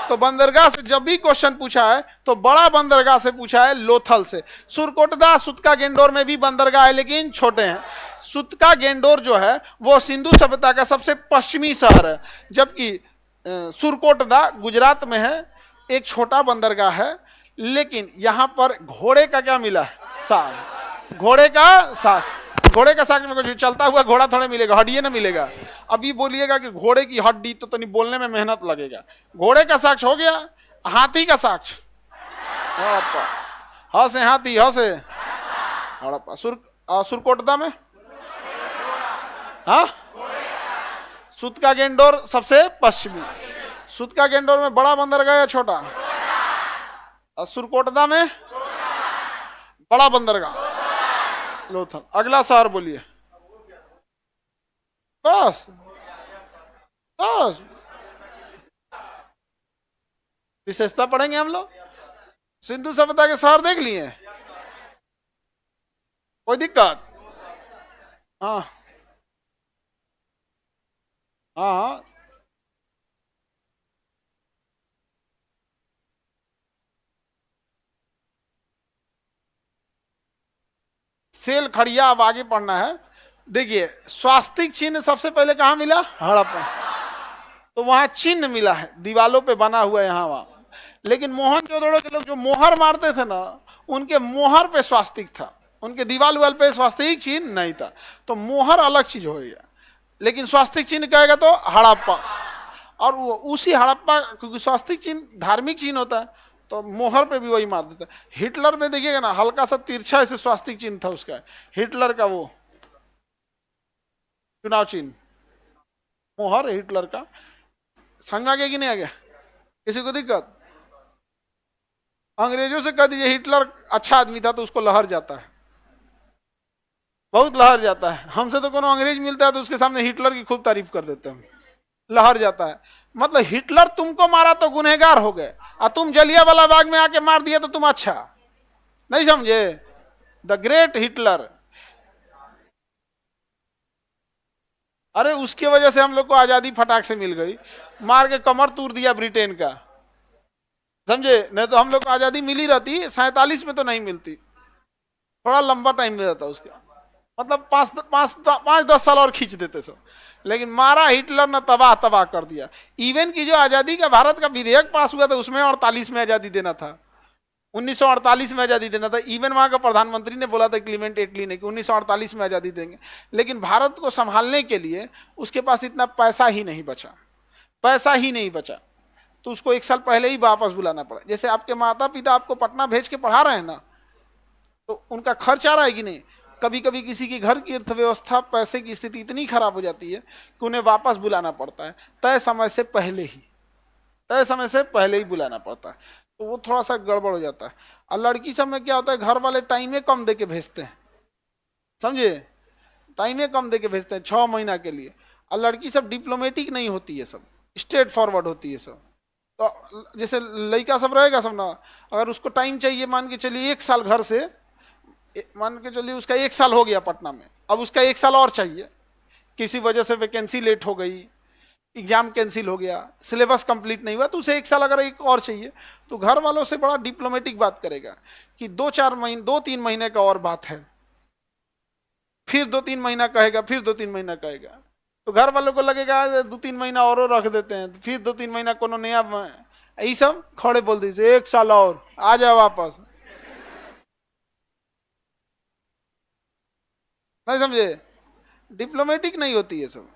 तो बंदरगाह से जब भी क्वेश्चन पूछा है तो बड़ा बंदरगाह से पूछा है, लोथल से। सुरकोटदा, सूरतका गेंडोर में भी बंदरगाह है, लेकिन छोटे हैं। सूरतका गेंडोर जो है वो सिंधु सभ्यता का सबसे पश्चिमी शहर है, जबकि सुरकोटदा गुजरात में है, एक छोटा बंदरगाह है। लेकिन यहाँ पर घोड़े का क्या मिला? साग। घोड़े का साग। घोड़े का साग में कुछ चलता हुआ घोड़ा थोड़ा मिलेगा, हड्डी ना मिलेगा। अभी बोलिएगा कि घोड़े की हड्डी, तो तनी बोलने में मेहनत लगेगा। घोड़े का साक्ष हो गया। हाथी का साक्ष, ह से हाथी, ह से हड़प्पा। सुरकोटदा में हाँ, सूरतका गेंडोर सबसे पश्चिमी। सूरतका गेंडोर में बड़ा बंदरगाह या छोटा? और सुरकोटदा में बड़ा बंदरगाह लोथल। अगला शहर बोलिए। बस बस विशेषता पढ़ेंगे हम लोग। सिंधु सभ्यता के शहर देख लिए, कोई दिक्कत? हाँ हाँ हाँ। सेल खड़िया अब आगे पढ़ना है। देखिए स्वास्तिक चिन्ह सबसे पहले कहाँ मिला? हड़प्पा। तो वहां चिन्ह मिला है दीवालों पे बना हुआ यहाँ वहां। लेकिन मोहनजोदड़ो के लोग जो मोहर मारते थे ना, उनके मोहर पे स्वास्तिक था, उनके दीवाल वाल पे स्वास्तिक चिन्ह नहीं था। तो मोहर अलग चीज हो गया, लेकिन स्वास्तिक चिन्ह कहेगा तो हड़प्पा। और वो उसी हड़प्पा, क्योंकि स्वास्तिक चिन्ह धार्मिक चिन्ह होता है, तो मोहर पे भी वही मार देता है। हिटलर में देखिएगा ना, हल्का सा तिरछा ऐसे स्वास्तिक चिन्ह था उसका, हिटलर का वो चुनाव चिन्ह, मोहर हिटलर का। समझ में आ गया कि नहीं आ गया? किसी को दिक्कत? अंग्रेजों से कह दीजिए हिटलर अच्छा आदमी था तो उसको लहर जाता है, बहुत लहर जाता है। हमसे तो कोनो अंग्रेज मिलता है तो उसके सामने हिटलर की खूब तारीफ कर देते हैं, लहर जाता है। मतलब हिटलर तुमको मारा तो गुनहगार हो गए, और तुम जलियांवाला बाग में आके मार दिया तो तुम अच्छा, नहीं समझे? The great Hitler. अरे उसकी वजह से हम लोग को आजादी फटाक से मिल गई, मार के कमर तोड़ दिया ब्रिटेन का, समझे? नहीं तो हम लोग को आजादी मिली रहती 47 में तो नहीं मिलती, थोड़ा लंबा टाइम में रहता उसका, मतलब 5-10 साल और खींच देते सब। लेकिन मारा हिटलर ने, तबाह तबाह कर दिया। इवन की जो आजादी का भारत का विधेयक पास हुआ था उसमें 48 में आजादी देना था, 1948 में आजादी देना था। इवन वहां का प्रधानमंत्री ने बोला था क्लीमेंट एटली ने कि 1948 में आजादी देंगे। लेकिन भारत को संभालने के लिए उसके पास इतना पैसा ही नहीं बचा, पैसा ही नहीं बचा, तो उसको 1 साल पहले ही वापस बुलाना पड़ा। जैसे आपके माता पिता आपको पटना भेज के पढ़ा रहे हैं ना, तो उनका खर्च आ रहा है कि नहीं? कभी कभी किसी की घर की अर्थव्यवस्था, पैसे की स्थिति इतनी खराब हो जाती है कि उन्हें वापस बुलाना पड़ता है, तय समय से पहले ही, तय समय से पहले ही बुलाना पड़ता है। तो वो थोड़ा सा गड़बड़ हो जाता है। और लड़की सब में क्या होता है, घर वाले टाइमे कम दे के भेजते हैं, समझे? टाइमे कम दे के भेजते हैं 6 महीना के लिए। और लड़की सब डिप्लोमेटिक नहीं होती है, सब स्ट्रेट फॉरवर्ड होती है सब। तो जैसे लड़का सब रहेगा सब ना, अगर उसको टाइम चाहिए, मान के चलिए 1 साल घर से, मान के चलिए उसका 1 साल हो गया पटना में, अब उसका 1 साल और चाहिए, किसी वजह से वैकेंसी लेट हो गई, एग्जाम कैंसिल हो गया, सिलेबस कंप्लीट नहीं हुआ, तो उसे 1 साल अगर एक और चाहिए, तो घर वालों से बड़ा डिप्लोमेटिक बात करेगा कि 2-3 महीने का और बात है, फिर 2-3 महीना कहेगा, फिर 2-3 महीना कहेगा। तो घर वालों को लगेगा 2-3 महीना और रख देते हैं, फिर 2-3 महीना कोनो नया, यही सब खड़े बोल दीजिए 1 साल और आ जाए वापस, नहीं समझे? डिप्लोमेटिक नहीं होती है सब,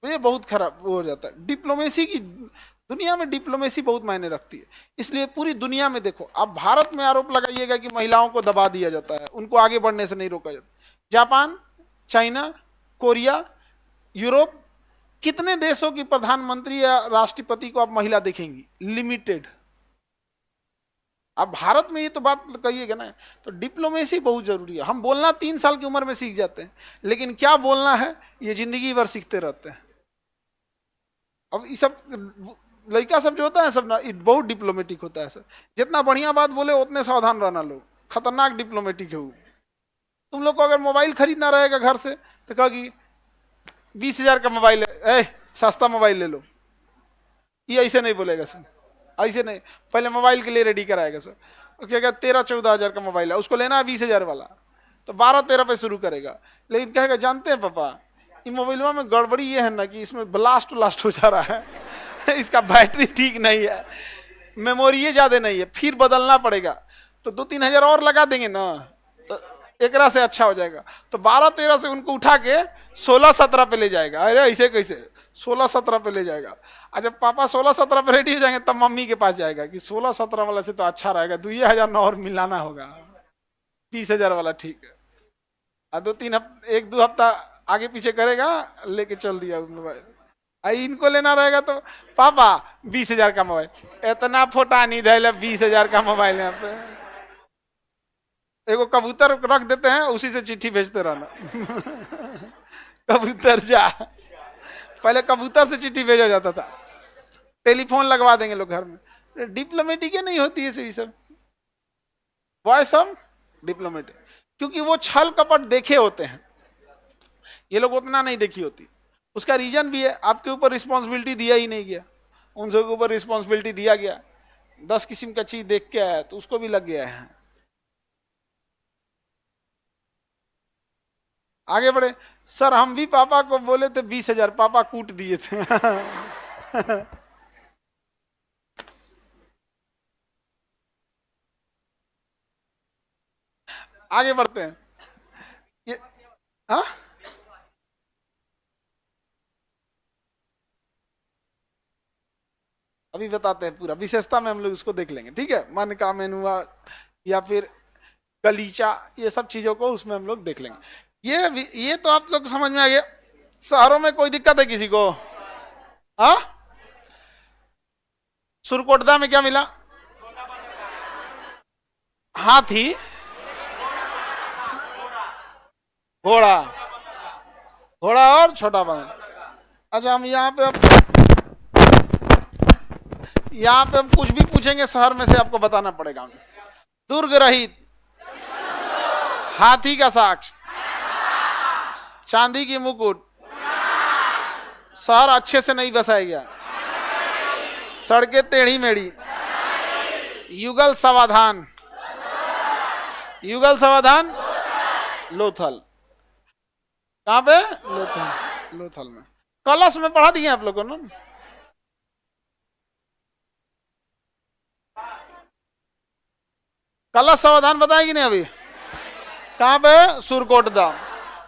तो ये बहुत खराब हो जाता है। डिप्लोमेसी की दुनिया में, डिप्लोमेसी बहुत मायने रखती है। इसलिए पूरी दुनिया में देखो, आप भारत में आरोप लगाइएगा कि महिलाओं को दबा दिया जाता है, उनको आगे बढ़ने से नहीं रोका जाता। जापान, चाइना, कोरिया, यूरोप, कितने देशों की प्रधानमंत्री या राष्ट्रपति को आप महिला देखेंगी? लिमिटेड। अब भारत में ये तो बात कहिएगा ना, तो डिप्लोमेसी बहुत जरूरी है। हम बोलना 3 साल की उम्र में सीख जाते हैं, लेकिन क्या बोलना है ये जिंदगी भर सीखते रहते हैं। अब ये सब लड़का सब जो होता है सब ना, बहुत डिप्लोमेटिक होता है सर। जितना बढ़िया बात बोले उतने सावधान रहना, लोग खतरनाक डिप्लोमेटिक है वो। तुम लोग को अगर मोबाइल खरीदना रहेगा घर से, तो कहोगी 20,000 का मोबाइल है, सस्ता मोबाइल ले लो, ये ऐसे नहीं बोलेगा सर, ऐसे नहीं। पहले मोबाइल के लिए रेडी कराएगा सर, क्या क्या 13-14 हज़ार का मोबाइल है, उसको लेना है 20,000 वाला, तो 12-13 पे शुरू करेगा। लेकिन कहेगा जानते हैं पापा, इन मोबाइलों में गड़बड़ी ये है ना कि इसमें ब्लास्ट हो जा रहा है इसका बैटरी ठीक नहीं है, मेमोरी ये ज़्यादा नहीं है, फिर बदलना पड़ेगा। तो 2-3 हज़ार और लगा देंगे ना, तो एकरा से अच्छा हो जाएगा। तो 12-13 से उनको उठा के 16-17 पे ले जाएगा। अरे ऐसे कैसे? 16-17 पे ले जाएगा। और जब पापा 16-17 पे रेडी हो जाएंगे तब मम्मी के पास जाएगा कि 16-17 वाला से तो अच्छा रहेगा, 2,000 ना और मिलाना होगा, 30,000 वाला ठीक है। और 1-2 हफ्ता आगे पीछे करेगा, लेके चल दिया मोबाइल। इनको लेना रहेगा तो पापा 20,000 का मोबाइल, इतना फोटा नहीं धैल, 20,000 का मोबाइल यहाँ पे। एगो कबूतर रख देते हैं, उसी से चिट्ठी भेजते रहना कबूतर जा। पहले कबूतर से चिट्ठी भेजा जाता था, टेलीफोन लगवा देंगे लोग घर में। डिप्लोमेटिक नहीं होती है ये सब, वॉइस ऑफ डिप्लोमेटिक, क्योंकि वो छल कपट देखे होते हैं, ये लोग उतना नहीं देखी होती। उसका रीजन भी है, आपके ऊपर रिस्पॉन्सिबिलिटी दिया ही नहीं गया, उन सबके ऊपर रिस्पॉन्सिबिलिटी दिया गया। 10 किस्म का चीज देख के आया तो उसको भी लग गया है। आगे बढ़े। सर हम भी पापा को बोले थे 20,000, पापा कूट दिए थे। आगे बढ़ते हैं। ये हाँ, अभी बताते हैं पूरा, विशेषता में हम लोग उसको देख लेंगे, ठीक है। मन का मेनुआ या फिर गलीचा, ये सब चीजों को उसमें हम लोग देख लेंगे। ये तो आप लोग समझ में आ गया। शहरों में कोई दिक्कत है किसी को? हाँ, सुरकोटदा में क्या मिला? हाथी, घोड़ा, घोड़ा और छोटा बांदर। अच्छा, हम यहाँ पे हम कुछ भी पूछेंगे शहर में से आपको बताना पड़ेगा। दुर्ग रहित, हाथी का साक्ष, चांदी की मुकुट, शहर अच्छे से नहीं बसाया गया, सड़कें टेढ़ी मेढ़ी, युगल समाधान, युगल समाधान लोथल। कहाँ पे? लोथल, लोथल में। कलश में पढ़ा दिए आप लोगों ने। कलश समाधान बताएगी नहीं अभी? कहाँ पे? सुरकोटदा।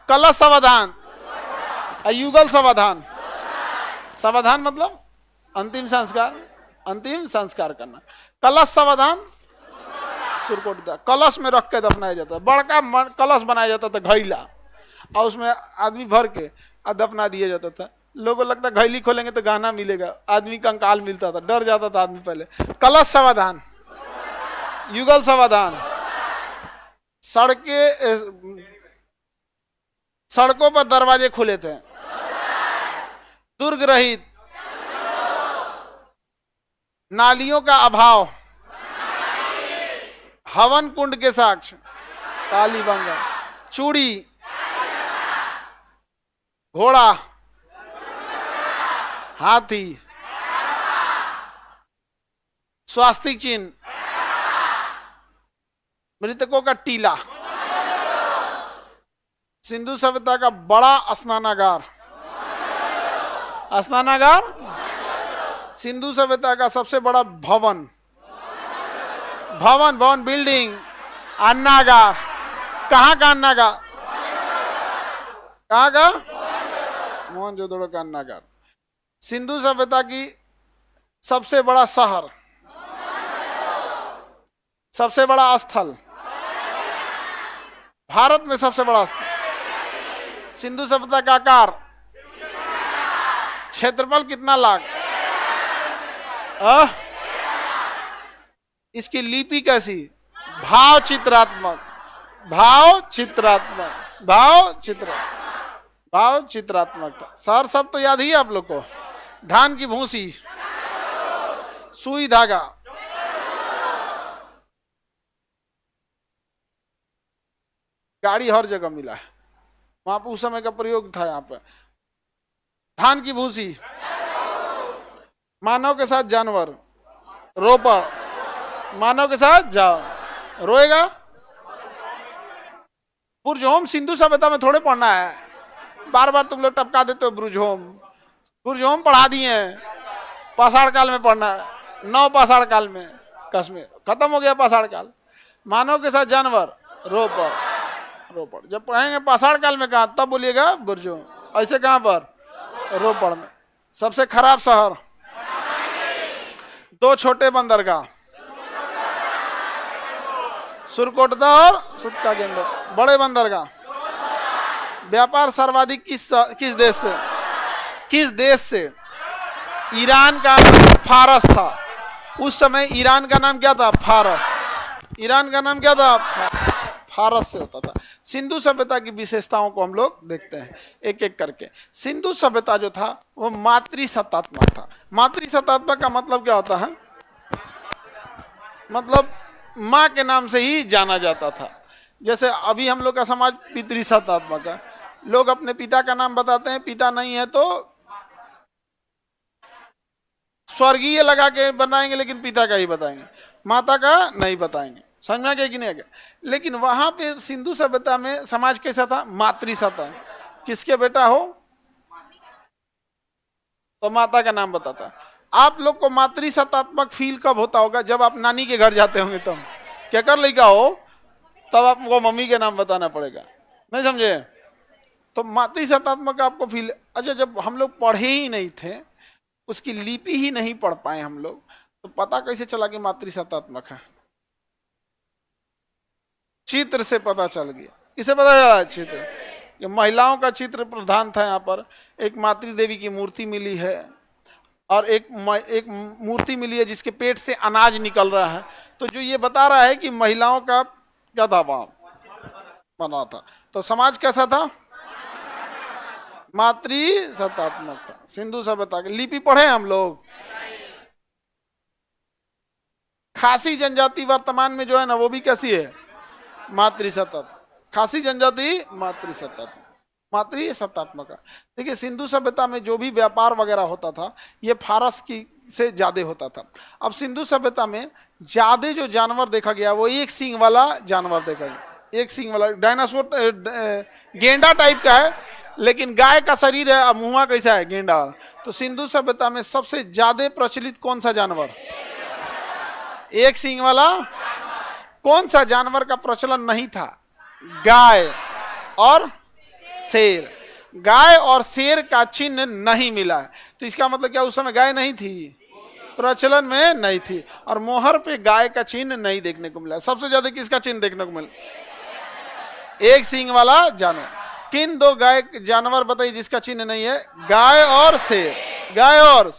कलश समाधान, युगल समाधान। समाधान मतलब अंतिम संस्कार, अंतिम संस्कार करना। कलश समाधान सुरकोटदा। कलश में रख के दफनाया जाता है, बड़का कलश बनाया जाता था घैला, और उसमें आदमी भर के दफना दिया जाता था। लोगों को लगता घैली खोलेंगे तो गाना मिलेगा, आदमी कंकाल मिलता था, डर जाता था आदमी पहले। कलश समाधान, युगल समाधान। सड़कों पर दरवाजे खुले थे। दुर्ग रहित, नालियों का अभाव, हवन कुंड के साक्ष्य, कालीबंगा। चूड़ी, घोड़ा, हाथी, स्वास्तिक चिन्ह, मृतकों का टीला, सिंधु सभ्यता का बड़ा स्नानागार, स्नानागार, सिंधु सभ्यता का सबसे बड़ा भवन, भवन भवन बिल्डिंग, अन्नागार। कहाँ का अन्नागार? कहाँ का? मोहनजोदड़ो का अन्नागार। सिंधु सभ्यता की सबसे बड़ा शहर, सबसे बड़ा स्थल, भारत में सबसे बड़ा स्थल। सिंधु सभ्यता का आकार, क्षेत्रफल कितना लाख? इसकी लिपि कैसी? भाव चित्रात्मक, भाव चित्रात्मक, भाव चित्रात्मक था। सर सब तो याद ही है आप लोग को। धान की भूसी, सुई धागा, गाड़ी हर जगह मिला है, वहां पर उस समय का प्रयोग था। यहाँ पर धान की भूसी, मानव के साथ जानवर, रोपड़, मानव के साथ जाओ, रोएगा। बुर्जहोम सिंधु सभ्यता में थोड़े पढ़ना है, बार बार तुम लोग टपका देते हो। बुर्जहोम पढ़ा दिए हैं, पाषाण काल में पढ़ना है, 9 पाषाण काल में कश्मीर खत्म हो गया पाषाण काल। मानव के साथ जानवर, रोपड़, रोपड़। जब पढ़ेंगे पाषाण काल में कहा, तब बोलिएगा बुर्जहोम। ऐसे कहां पर? रोपड़ में। सबसे खराब शहर, 2 छोटे बंदरगाह, सुरकोटदा और सुटका गेंडो। बड़े बंदरगाह। व्यापार सर्वाधिक किस देश से? किस देश से? ईरान का फारस था। उस समय ईरान का नाम क्या था? फारस। ईरान का नाम क्या था? फारस से होता था। सिंधु सभ्यता की विशेषताओं को हम लोग देखते हैं एक एक करके। सिंधु सभ्यता जो था वो मातृसत्तात्मक था। मातृसत्तात्मक का मतलब क्या होता है? मतलब माँ के नाम से ही जाना जाता था। जैसे अभी हम लोग का समाज पितृसत्तात्मक है, लोग अपने पिता का नाम बताते हैं, पिता नहीं है तो स्वर्गीय लगा के बनाएंगे लेकिन पिता का ही बताएंगे, माता का नहीं बताएंगे। समझ में आ गया कि नहीं आ गया? लेकिन वहां पे सिंधु सभ्यता में समाज कैसा था? मातृसत्ता। किसके बेटा हो तो माता का नाम बताता। आप लोग को मातृसत्तात्मक फील कब होता होगा? जब आप नानी के घर जाते होंगे तब। क्या कर लड़का हो तब आपको मम्मी के नाम बताना पड़ेगा, नहीं समझे? तो मातृसत्तात्मक आपको फील। अच्छा, जब हम लोग पढ़े ही नहीं थे, उसकी लिपि ही नहीं पढ़ पाए हम लोग, तो पता कैसे चला कि मातृसत्तात्मक है? चित्र से पता चल गया। इसे पता चला चित्र, ये महिलाओं का चित्र प्रधान था। यहाँ पर एक मातृ देवी की मूर्ति मिली है और एक मूर्ति मिली है जिसके पेट से अनाज निकल रहा है। तो जो ये बता रहा है कि महिलाओं का क्या था, वहां बना था। तो समाज कैसा था? मातृसत्तात्मक था। सिंधु सभ्यता की लिपि पढ़े हम लोग। खासी जनजाति वर्तमान में जो है ना, वो भी कैसी है? मातृसत्तात्मक। खासी जनजाति मातृसत्तात्मक। देखिए, सिंधु सभ्यता में जो भी व्यापार वगैरह होता था ये फारस की से ज्यादा होता था। अब सिंधु सभ्यता में ज्यादा जो जानवर देखा गया वो एक सींग वाला जानवर देखा गया। एक सींग वाला डायनासोर, गेंडा टाइप का है, लेकिन गाय का शरीर है, अब मुंह कैसा है? गेंडा वाला। तो सिंधु सभ्यता में सबसे ज्यादा प्रचलित कौन सा जानवर? एक सींग वाला। कौन सा जानवर का प्रचलन नहीं था? गाय और शेर। गाय और शेर का चिन्ह नहीं मिला है। तो इसका मतलब क्या? उस समय गाय नहीं थी, प्रचलन में नहीं थी, और मोहर पे गाय का चिन्ह नहीं देखने को मिला। सबसे ज्यादा किसका चिन्ह देखने को मिला? एक सींग वाला जानवर। किन दो गाय जानवर बताइए जिसका चिन्ह नहीं है? गाय और शेर। गाय और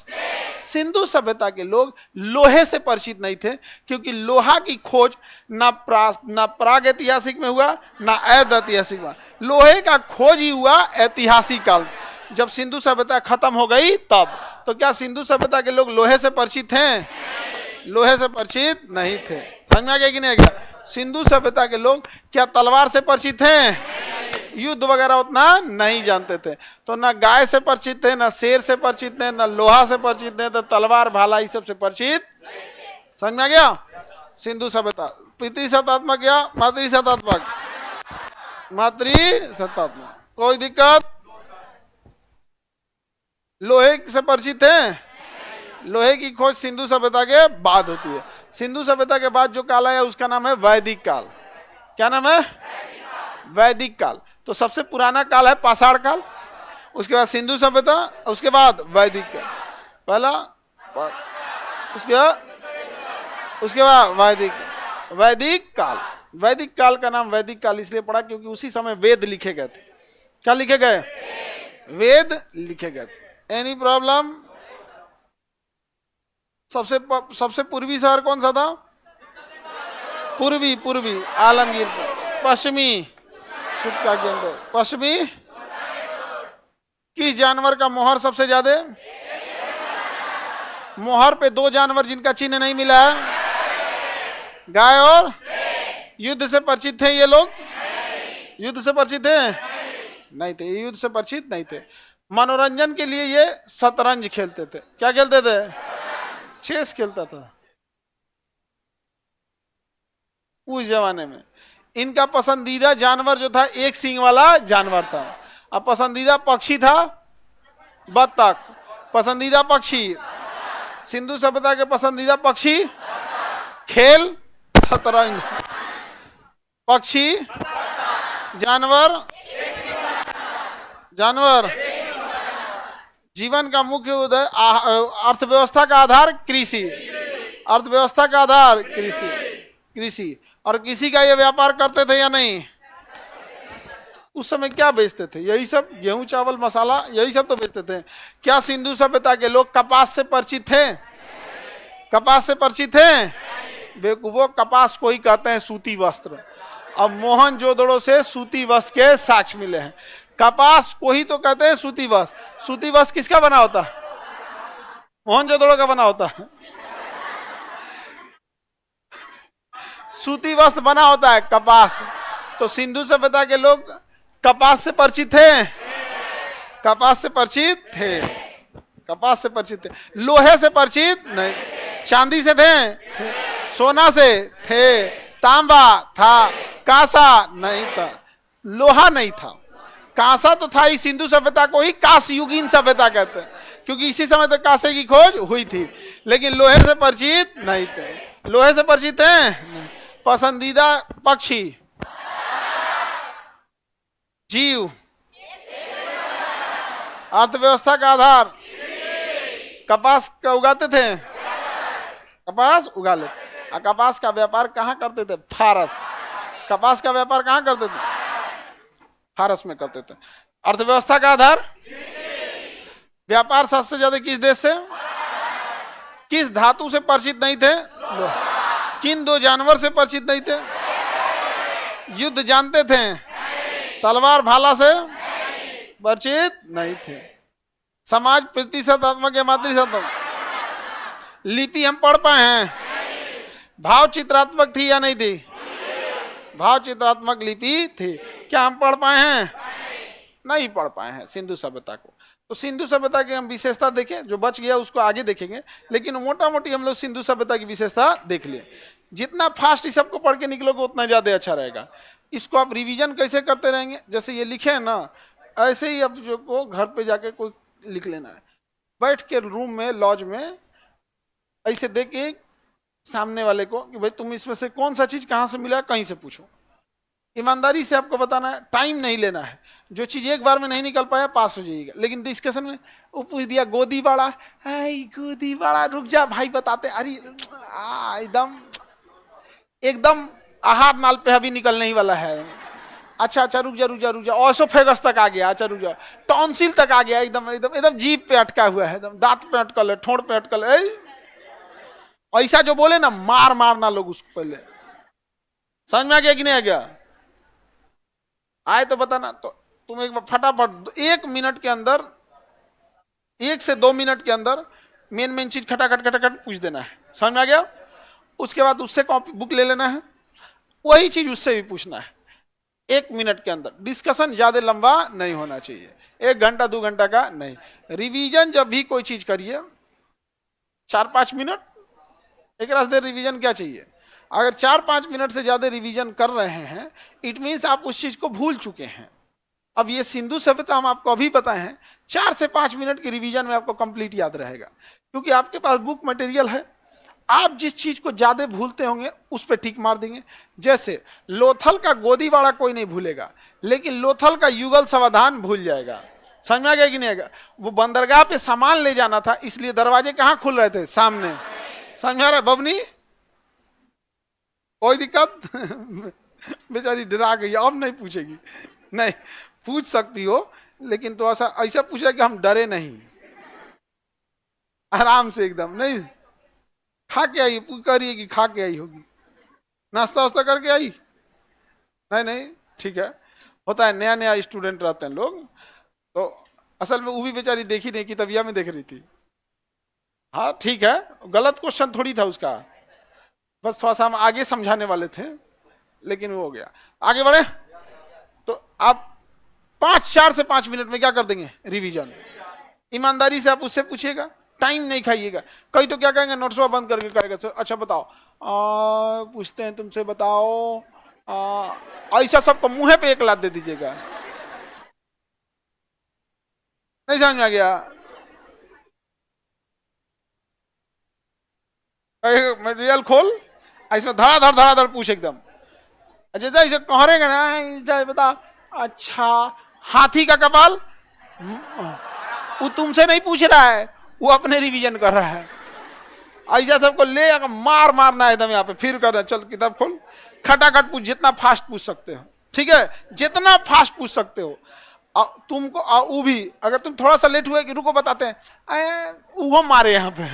सिंधु सभ्यता के लोग लोहे से परिचित नहीं थे, क्योंकि लोहा की खोज ना प्राग ऐतिहासिक में हुआ ना ऐतिहासिक हुआ। लोहे का खोज ही हुआ ऐतिहासिक काल, जब सिंधु सभ्यता खत्म हो गई तब। तो क्या सिंधु सभ्यता के लोग लोहे से परिचित हैं? लोहे से परिचित नहीं थे। समझ में आ गया कि नहीं आ गया? सिंधु सभ्यता के लोग क्या तलवार से परिचित हैं? युद्ध वगैरह उतना नहीं जानते थे। तो ना गाय से परिचित थे, ना शेर से परिचित थे, ना लोहा से परिचित थे, तो तलवार भाला इस सब से परिचित। समझ में आ गया? सिंधु सभ्यता पितृसत्तात्मक या मातृसत्तात्मक? मातृसत्तात्मक। कोई दिक्कत? लोहे से परिचित है? लोहे की खोज सिंधु सभ्यता के बाद होती है। सिंधु सभ्यता के बाद जो काल है उसका नाम है वैदिक काल। क्या नाम है? वैदिक काल। तो सबसे पुराना काल है पाषाण काल, उसके बाद सिंधु सभ्यता, उसके बाद वैदिक काल। पहला, उसके बाद वैदिक काल। वैदिक काल का नाम वैदिक काल इसलिए पड़ा क्योंकि उसी समय वेद लिखे गए थे। क्या लिखे गए? वेद लिखे गए। Any problem? सबसे पूर्वी शहर कौन सा था? पूर्वी आलमगीर। पश्चिमी सुटका गेंडोर। पश्चिमी किस जानवर का मोहर सबसे ज्यादा? मोहर पे दो जानवर जिनका चिन्ह नहीं मिला है, गाय और। युद्ध से परिचित थे ये लोग? युद्ध से परिचित थे? नहीं थे, युद्ध से परिचित नहीं थे। मनोरंजन के लिए ये शतरंज खेलते थे। क्या खेलते थे? चेस खेलता था उस जमाने में। इनका पसंदीदा जानवर जो था एक सींग वाला जानवर था। अब पसंदीदा पक्षी था बत्तख। पसंदीदा पक्षी सिंधु सभ्यता के पसंदीदा पक्षी, खेल शतरंज। पक्षी, जानवर जीवन का मुख्य उदय, अर्थव्यवस्था का आधार कृषि। अर्थव्यवस्था का आधार कृषि। और किसी का ये व्यापार करते थे या नहीं? उस समय क्या बेचते थे? यही सब, गेहूं चावल मसाला, यही सब तो बेचते थे। क्या सिंधु सभ्यता के लोग कपास से परिचित थे? कपास से परिचित थे? वो कपास को ही कहते हैं सूती वस्त्र। अब मोहनजोदड़ो से सूती वस्त्र के साक्ष्य मिले हैं। कपास को ही तो कहते हैं सूती वस्त्र। सूती वस्त्र किसका बना होता है? मोहनजोदड़ो का बना होता है। सूती वस्त्र बना होता है कपास। तो सिंधु सभ्यता के लोग कपास से परिचित थे, कपास से परिचित थे, कपास से परिचित थे। लोहे से परिचित नहीं, चांदी से थे, सोना से थे, तांबा था, कांसा नहीं था, लोहा नहीं था। कांसा तो था ही, सिंधु सभ्यता को ही कांस्य युगीन सभ्यता कहते हैं, क्योंकि इसी समय तक कांसे की खोज हुई थी। लेकिन लोहे से परिचित नहीं थे। लोहे से परिचित हैं? पसंदीदा पक्षी, जीव, अर्थव्यवस्था का आधार, कपास का उगाते थे, कपास उगा लेते। और कपास का व्यापार कहाँ करते थे? फारस। कपास का व्यापार कहाँ करते थे? फारस में करते थे। अर्थव्यवस्था का आधार, व्यापार सबसे ज्यादा किस देश से? किस धातु से परिचित नहीं थे? किन दो जानवर से परिचित नहीं थे? युद्ध जानते थे? तलवार भाला से परिचित नहीं थे। समाज प्रतिशतात्मक या मातृशतात्मक? लिपि हम पढ़ पाए हैं? भाव चित्रात्मक थी या नहीं थी? भाव चित्रात्मक लिपि थी। क्या हम पढ़ पाए हैं? नहीं पढ़ पाए हैं सिंधु सभ्यता को। तो सिंधु सभ्यता की हम विशेषता देखें, जो बच गया उसको आगे देखेंगे, लेकिन मोटा मोटी हम लोग सिंधु सभ्यता की विशेषता देख लिए। जितना फास्ट इस सबको पढ़ के निकलोगे उतना ज्यादा अच्छा रहेगा। इसको आप रिवीजन कैसे करते रहेंगे? जैसे ये लिखे हैं ना, ऐसे ही आप जो को घर पे जाके कोई लिख लेना है, बैठ के रूम में लॉज में ऐसे देख के सामने वाले को कि भाई तुम इसमें से कौन सा चीज कहाँ से मिला, कहीं से पूछो। ईमानदारी से आपको बताना है, टाइम नहीं लेना है। जो चीज एक बार में नहीं निकल पाया पास हो जाएगा। लेकिन डिस्कशन में वो पूछ दिया गोदी बाड़ा, गोदी बाड़ा, रुक जा भाई बताते, अरे एकदम एकदम आहार नाल पे अभी निकलने ही वाला है। अच्छा अच्छा रुक जा रुक जा रुक जा, ऑसोफेगस तक आ गया, अच्छा रुक जा, टॉन्सिल तक आ गया, एकदम एकदम एकदम जीभ पे अटका हुआ है, एकदम दांत पे अटकल है, ठोड़ पे अटकल है। ऐसा जो बोले ना, मार मारना लोग उसको पहले। समझ में आ गया कि नहीं आ गया? आए तो बताना। तो तुम एक बार फटाफट 1 मिनट के अंदर, 1 से 2 मिनट के अंदर मेन मेन चीज खटाखट खटाखट पूछ देना है। समझ में आ गया? उसके बाद उससे कॉपी बुक ले लेना है, वही चीज उससे भी पूछना है 1 मिनट के अंदर। डिस्कशन ज्यादा लंबा नहीं होना चाहिए, 1 घंटा 2 घंटा का नहीं। रिवीजन जब भी कोई चीज करिए 4-5 मिनट, एक रास्ते रिवीजन क्या चाहिए। अगर 4-5 मिनट से ज्यादा रिवीजन कर रहे हैं, इट मीन्स आप उस चीज को भूल चुके हैं। अब ये सिंधु सभ्यता हम आपको अभी बताए हैं, 4 से 5 मिनट की रिवीजन में आपको कंप्लीट याद रहेगा, क्योंकि आपके पास बुक मटेरियल है। आप जिस चीज को ज्यादा भूलते होंगे उस पर टिक मार देंगे। जैसे लोथल का गोदीवाड़ा कोई नहीं भूलेगा, लेकिन लोथल का युगल समाधान भूल जाएगा। समझ में आ गया कि नहीं आएगा? वो बंदरगाह पे सामान ले जाना था, इसलिए दरवाजे कहाँ खुल रहे थे? सामने। समझ आ रहा है बबनी? कोई दिक्कत? बेचारी डरा गई, अब नहीं पूछेगी। नहीं, पूछ सकती हो, लेकिन तो ऐसा पूछ रहा कि हम डरे नहीं, आराम से एकदम। नहीं, खा के आई, कह रही है कि खा के आई होगी, नाश्ता वास्ता करके आई? नहीं नहीं, ठीक है, होता है, नया नया स्टूडेंट रहते हैं लोग, तो असल में वो भी बेचारी देखी नहीं कि तबिया में देख रही थी। हाँ ठीक है, गलत क्वेश्चन थोड़ी था उसका, बस थोड़ा सा हम आगे समझाने वाले थे, लेकिन वो हो गया। आगे बढ़े तो आप 4 से 5 मिनट में क्या कर देंगे? रिवीजन। ईमानदारी से आप उससे पूछिएगा, टाइम नहीं खाइएगा। कई तो क्या कहेंगे, नोट्स बंद करके कहेगा अच्छा बताओ, पूछते हैं तुमसे, बताओ, ऐसा सबको मुंह पे एक लात दे दीजिएगा। नहीं समझ में आ गया? मटेरियल खोल, इसमें धड़ाधड़ पूछ एकदम। जैसा इसे कहरेगा ना, बता, अच्छा हाथी का कपाल, वो तुमसे नहीं पूछ रहा है, वो अपने रिवीजन कर रहा है। ऐसा सबको ले मार मारना है एकदम यहाँ पे, फिर करना, चल किताब खोल, खटाखट पूछ, जितना फास्ट पूछ सकते हो, ठीक है, जितना फास्ट पूछ सकते हो। तुमको वो भी, अगर तुम थोड़ा सा लेट हुए कि रुको बताते हैं, वो मारे यहाँ पे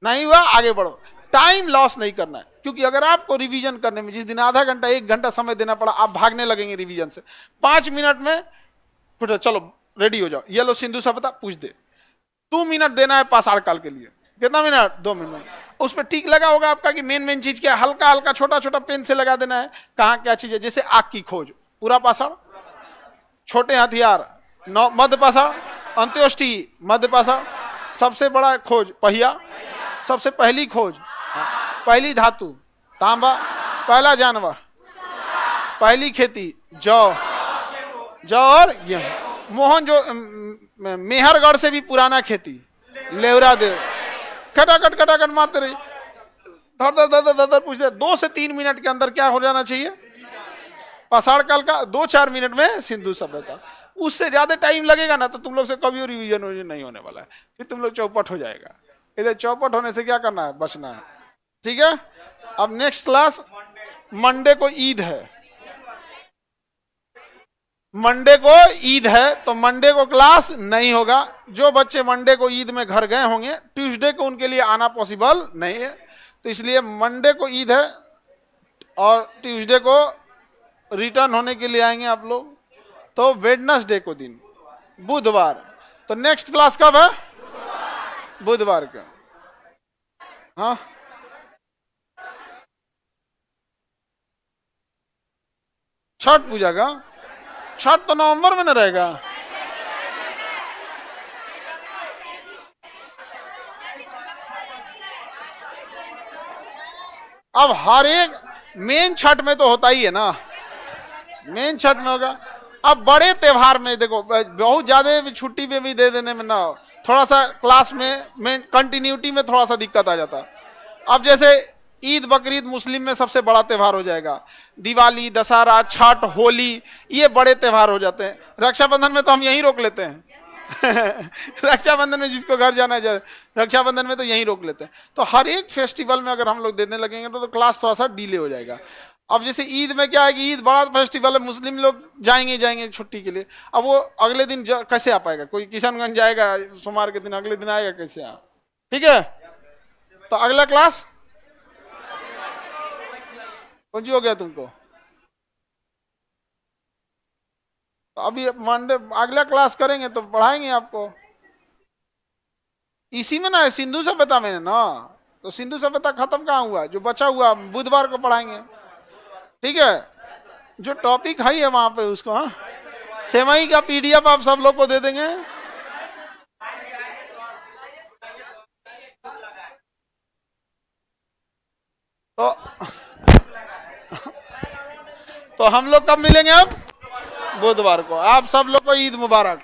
नहीं हुआ, आगे बढ़ो। टाइम लॉस नहीं करना है, क्योंकि अगर आपको रिवीजन करने में जिस दिन आधा घंटा 1 घंटा समय देना पड़ा, आप भागने लगेंगे रिवीजन से। 5 मिनट में पूछो, चलो रेडी हो जाओ, ये लो सिंधु सभ्यता पूछ दे। 2 मिनट देना है पाषाण काल के लिए, कितना मिनट? 2 मिनट। उस पर टिक लगा होगा आपका कि मेन चीज क्या, हल्का हल्का छोटा छोटा पेन से लगा देना है कहाँ क्या चीज है। जैसे आग की खोज पूरा पाषाण, छोटे हथियार मध्य पाषाण, अंत्योष्टि मध्य पाषाण, सबसे बड़ा खोज पहिया, सबसे पहली खोज पहली धातु तांबा, पहला जानवर, पहली खेती जौ और गेहूं। मोहन जो मेहरगढ़ से भी पुराना खेती लेवरा देव, खटाखट मारते रही, धर धर धर धर धर पूछते। 2 से 3 मिनट के अंदर क्या हो जाना चाहिए पाषाण काल का, 2-4 मिनट में सिंधु सभ्यता। उससे ज्यादा टाइम लगेगा ना तो तुम लोग से कभी रिवीजन नहीं होने वाला है, फिर तुम लोग चौपट हो जाएगा। इधर चौपट होने से क्या करना है, बचना है, ठीक है। अब नेक्स्ट क्लास मंडे को ईद है, मंडे को ईद है तो मंडे को क्लास नहीं होगा। जो बच्चे मंडे को ईद में घर गए होंगे, ट्यूसडे को उनके लिए आना पॉसिबल नहीं है, तो इसलिए मंडे को ईद है और ट्यूसडे को रिटर्न होने के लिए आएंगे आप लोग। तो वेडनेसडे को दिन बुधवार, तो नेक्स्ट क्लास कब है? बुधवार का। हाँ छठ पूजा का, छठ तो नवंबर में न रहेगा। अब हर एक मेन छठ में तो होता ही है ना, मेन छठ में होगा। अब बड़े त्योहार में देखो, बहुत ज्यादा छुट्टी पे भी दे देने में ना, थोड़ा सा क्लास में कंटिन्यूटी में थोड़ा सा दिक्कत आ जाता। अब जैसे ईद बकरीद मुस्लिम में सबसे बड़ा त्योहार हो जाएगा, दिवाली दशहरा छठ होली ये बड़े त्योहार हो जाते हैं। रक्षाबंधन में तो हम यहीं रोक लेते हैं रक्षाबंधन में जिसको घर जाना है रक्षाबंधन में तो यहीं रोक लेते हैं। तो हर एक फेस्टिवल में अगर हम लोग देने लगेंगे तो क्लास थोड़ा सा डिले हो जाएगा। अब जैसे ईद में क्या है कि ईद बड़ा फेस्टिवल है, मुस्लिम लोग जाएंगे छुट्टी के लिए। अब वो अगले दिन कैसे आ पाएगा, कोई किशनगंज जाएगा सोमवार के दिन, अगले दिन आएगा कैसे आ, ठीक है। तो अगला क्लास कौन सी हो गया तुमको? तो अभी मंडे अगला क्लास करेंगे तो पढ़ाएंगे आपको इसी में ना है, सिंधु सभ्यता में ना। तो सिंधु सभ्यता खत्म कहाँ हुआ, जो बचा हुआ बुधवार को पढ़ाएंगे, ठीक है। जो टॉपिक है वहां पे उसको, हाँ सेवई का PDF आप सब लोग को दे देंगे। तो हम लोग कब मिलेंगे? अब बुधवार को। आप सब लोग को ईद मुबारक।